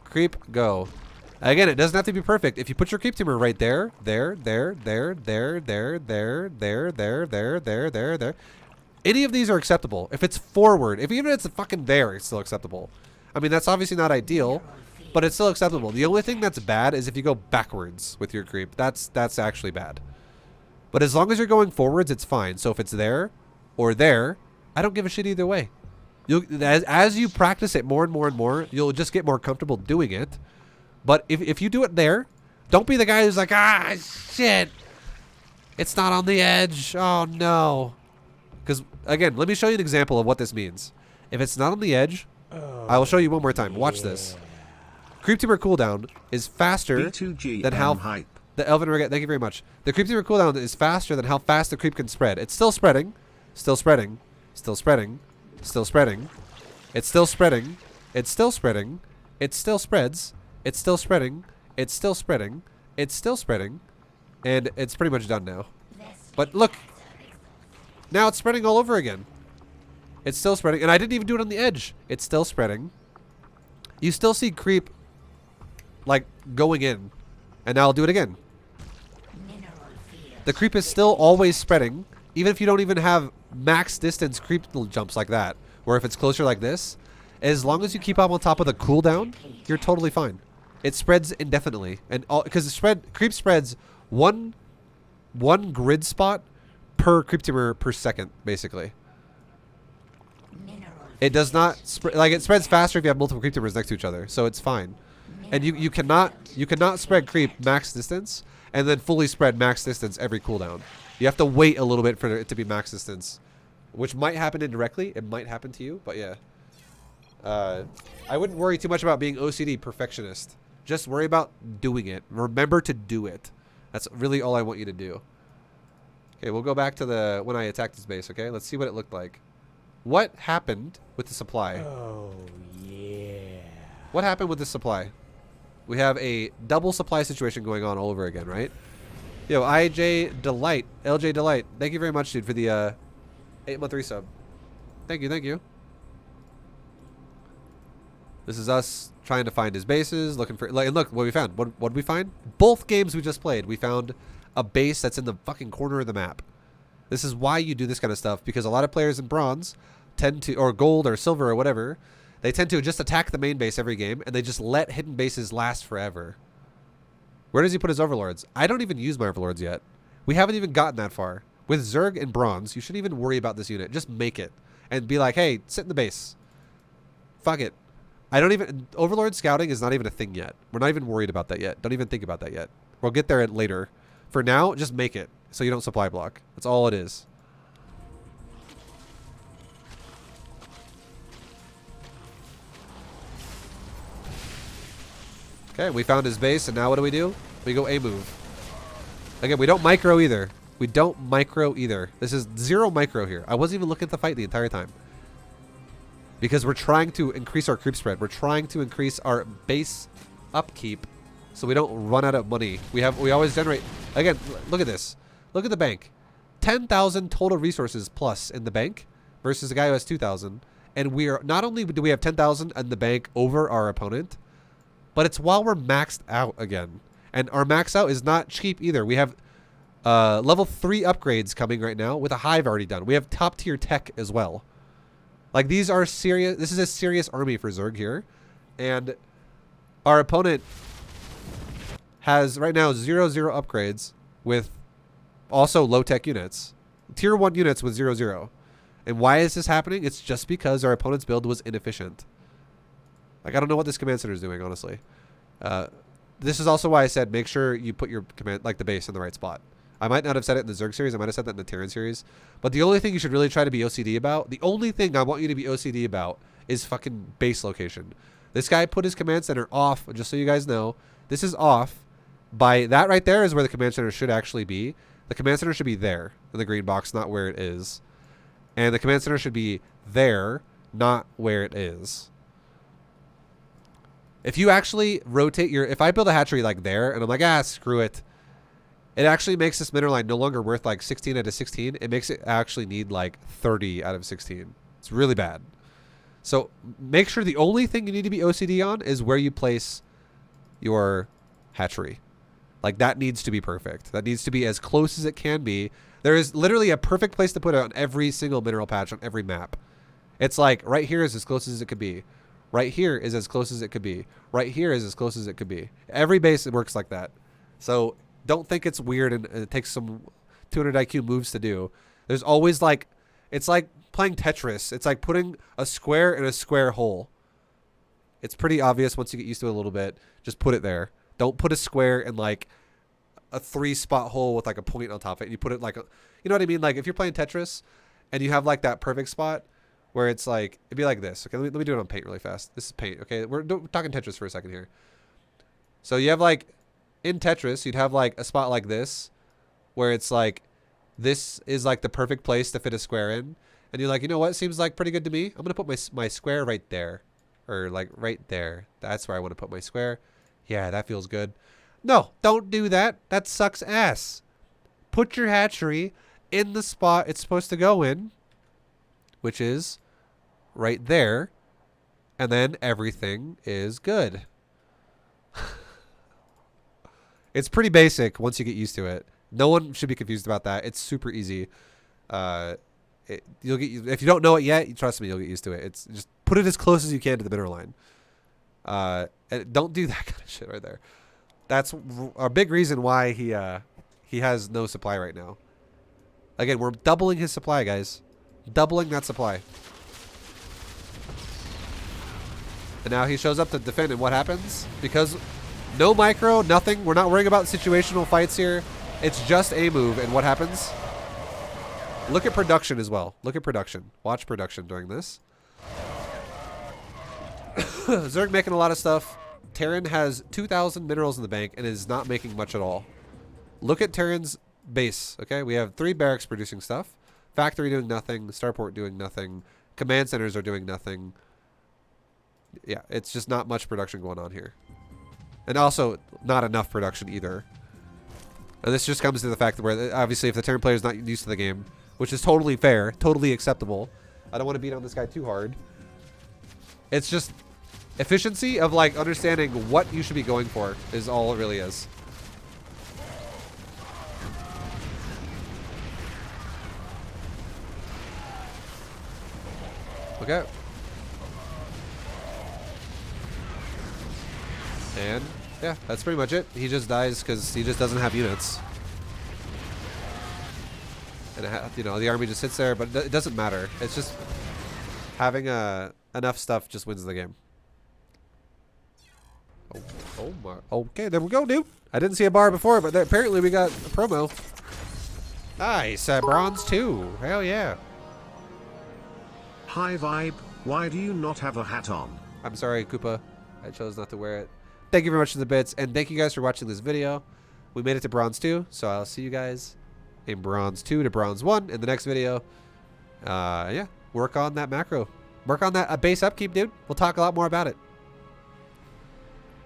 A: creep, go. Again, it doesn't have to be perfect. If you put your creep tumor right there, there, any of these are acceptable. If it's forward, if even if it's fucking there, it's still acceptable. I mean, that's obviously not ideal, but it's still acceptable. The only thing that's bad is if you go backwards with your creep. That's actually bad. But as long as you're going forwards, it's fine. So if it's there or there, I don't give a shit either way. As you practice it more and more and more, you'll just get more comfortable doing it. But if you do it there, don't be the guy who's like, ah, shit, it's not on the edge. Oh, no. Because, again, let me show you an example of what this means. If it's not on the edge, I will show you one more time. Watch this. Creep tumor cooldown is faster
B: B2GM
A: than how...
B: hype.
A: The Elven Regret, thank you very much. The creep tumor cooldown is faster than how fast the creep can spread. It's still spreading. Still spreading. Still spreading. Still spreading. It's still spreading. It's still spreading. It still spreads. It's still spreading. It's still spreading. It's still spreading. And it's pretty much done now. But look. Now it's spreading all over again. It's still spreading. And I didn't even do it on the edge. It's still spreading. You still see creep like going in. And now I'll do it again. The creep is still always spreading. Even if you don't even have max distance creep jumps like that. Where if it's closer like this. As long as you keep up on top of the cooldown, you're totally fine. It spreads indefinitely, and because creep spreads one grid spot per creep tumor per second, basically. It does not like it spreads faster if you have multiple creep tumors next to each other, so it's fine. And you cannot spread creep max distance and then fully spread max distance every cooldown. You have to wait a little bit for it to be max distance, which might happen indirectly. It might happen to you, but yeah. I wouldn't worry too much about being OCD perfectionist. Just worry about doing it. Remember to do it. That's really all I want you to do. Okay, we'll go back to the when I attacked this base, okay? Let's see what it looked like. What happened with the supply?
D: Oh, yeah.
A: What happened with the supply? We have a double supply situation going on all over again, right? Yo, IJ Delight, LJ Delight. Thank you very much, dude, for the 8-month resub. Thank you, thank you. This is us trying to find his bases, looking for... Like, and look what we found. What did we find? Both games we just played, we found a base that's in the fucking corner of the map. This is why you do this kind of stuff, because a lot of players in bronze tend to... Or gold or silver or whatever. They tend to just attack the main base every game, and they just let hidden bases last forever. Where does he put his overlords? I don't even use my overlords yet. We haven't even gotten that far. With Zerg and bronze, you shouldn't even worry about this unit. Just make it. And be like, hey, sit in the base. Fuck it. I don't even... Overlord scouting is not even a thing yet. We're not even worried about that yet. Don't even think about that yet. We'll get there later. For now, just make it so you don't supply block. That's all it is. Okay, we found his base, and now what do? We go A move. Again, we don't micro either. We don't micro either. This is 0 micro here. I wasn't even looking at the fight the entire time. Because we're trying to increase our creep spread. We're trying to increase our base upkeep so we don't run out of money. We always generate... Again, look at this. Look at the bank. 10,000 total resources plus in the bank versus a guy who has 2,000. And we are... Not only do we have 10,000 in the bank over our opponent, but it's while we're maxed out again. And our max out is not cheap either. We have level 3 upgrades coming right now with a hive already done. We have top tier tech as well. Like, these are serious. This is a serious army for Zerg here. And our opponent has right now 0 upgrades with also low tech units. Tier 1 units with 0. And why is this happening? It's just because our opponent's build was inefficient. Like, I don't know what this command center is doing, honestly. This is also why I said make sure you put your command, like the base in the right spot. I might not have said it in the Zerg series. I might have said that in the Terran series. But the only thing you should really try to be OCD about, the only thing I want you to be OCD about is fucking base location. This guy put his command center off, just so you guys know. This is off. By that right there is where the command center should actually be. The command center should be there in the green box, not where it is. And the command center should be there, not where it is. If you actually rotate your, if I build a hatchery like there and I'm like, screw it. It actually makes this mineral line no longer worth like 16 out of 16. It makes it actually need like 30 out of 16. It's really bad. So make sure the only thing you need to be OCD on is where you place your hatchery. Like that needs to be perfect. That needs to be as close as it can be. There is literally a perfect place to put it on every single mineral patch on every map. It's like right here is as close as it could be. Right here is as close as it could be. Right here is as close as it could be. Every base, it works like that. So don't think it's weird and it takes some 200 IQ moves to do. There's always like, it's like playing Tetris. It's like putting a square in a square hole. It's pretty obvious once you get used to it a little bit. Just put it there. Don't put a square in like a 3-spot hole with like a point on top of it. And you put it like, you know what I mean? Like if you're playing Tetris and you have like that perfect spot, where it's like, it'd be like this. Okay, let me do it on paint really fast. This is paint, okay? We're talking Tetris for a second here. So you have like, in Tetris, you'd have like a spot like this, where it's like, this is like the perfect place to fit a square in. And you're like, you know what? Seems like pretty good to me. I'm going to put my square right there. Or like right there. That's where I want to put my square. Yeah, that feels good. No, don't do that. That sucks ass. Put your hatchery in the spot it's supposed to go in, which is right there, and then everything is good. It's pretty basic once you get used to it. No one should be confused about that. It's super easy. You'll get, if you don't know it yet, trust me, you'll get used to it. It's just put it as close as you can to the mineral line. And don't do that kind of shit right there. That's a big reason why he has no supply right now. Again, we're doubling his supply, guys. Doubling that supply. And now he shows up to defend, and what happens? Because no micro, nothing. We're not worrying about situational fights here. It's just a move, and what happens? Look at production as well. Look at production. Watch production during this. Zerg making a lot of stuff. Terran has 2,000 minerals in the bank and is not making much at all. Look at Terran's base, okay? We have 3 barracks producing stuff. Factory doing nothing. Starport doing nothing. Command centers are doing nothing. Yeah, it's just not much production going on here. And also, not enough production either. And this just comes to the fact that where, obviously, if the Terran player is not used to the game, which is totally fair, totally acceptable. I don't want to beat on this guy too hard. It's just efficiency of, like, understanding what you should be going for is all it really is. Okay. And, yeah, that's pretty much it. He just dies because he just doesn't have units. And, you know, the army just sits there, but it doesn't matter. It's just having enough stuff just wins the game. Oh my. Okay, there we go, dude. I didn't see a bar before, but apparently we got a promo. Nice. Bronze 2. Hell yeah.
B: Hi Vibe, why do you not have a hat on?
A: I'm sorry, Koopa. I chose not to wear it. Thank you very much for the bits, and thank you guys for watching this video. We made it to Bronze 2, so I'll see you guys in Bronze 2 to Bronze 1 in the next video. Yeah, work on that macro. Work on that base upkeep, dude. We'll talk a lot more about it.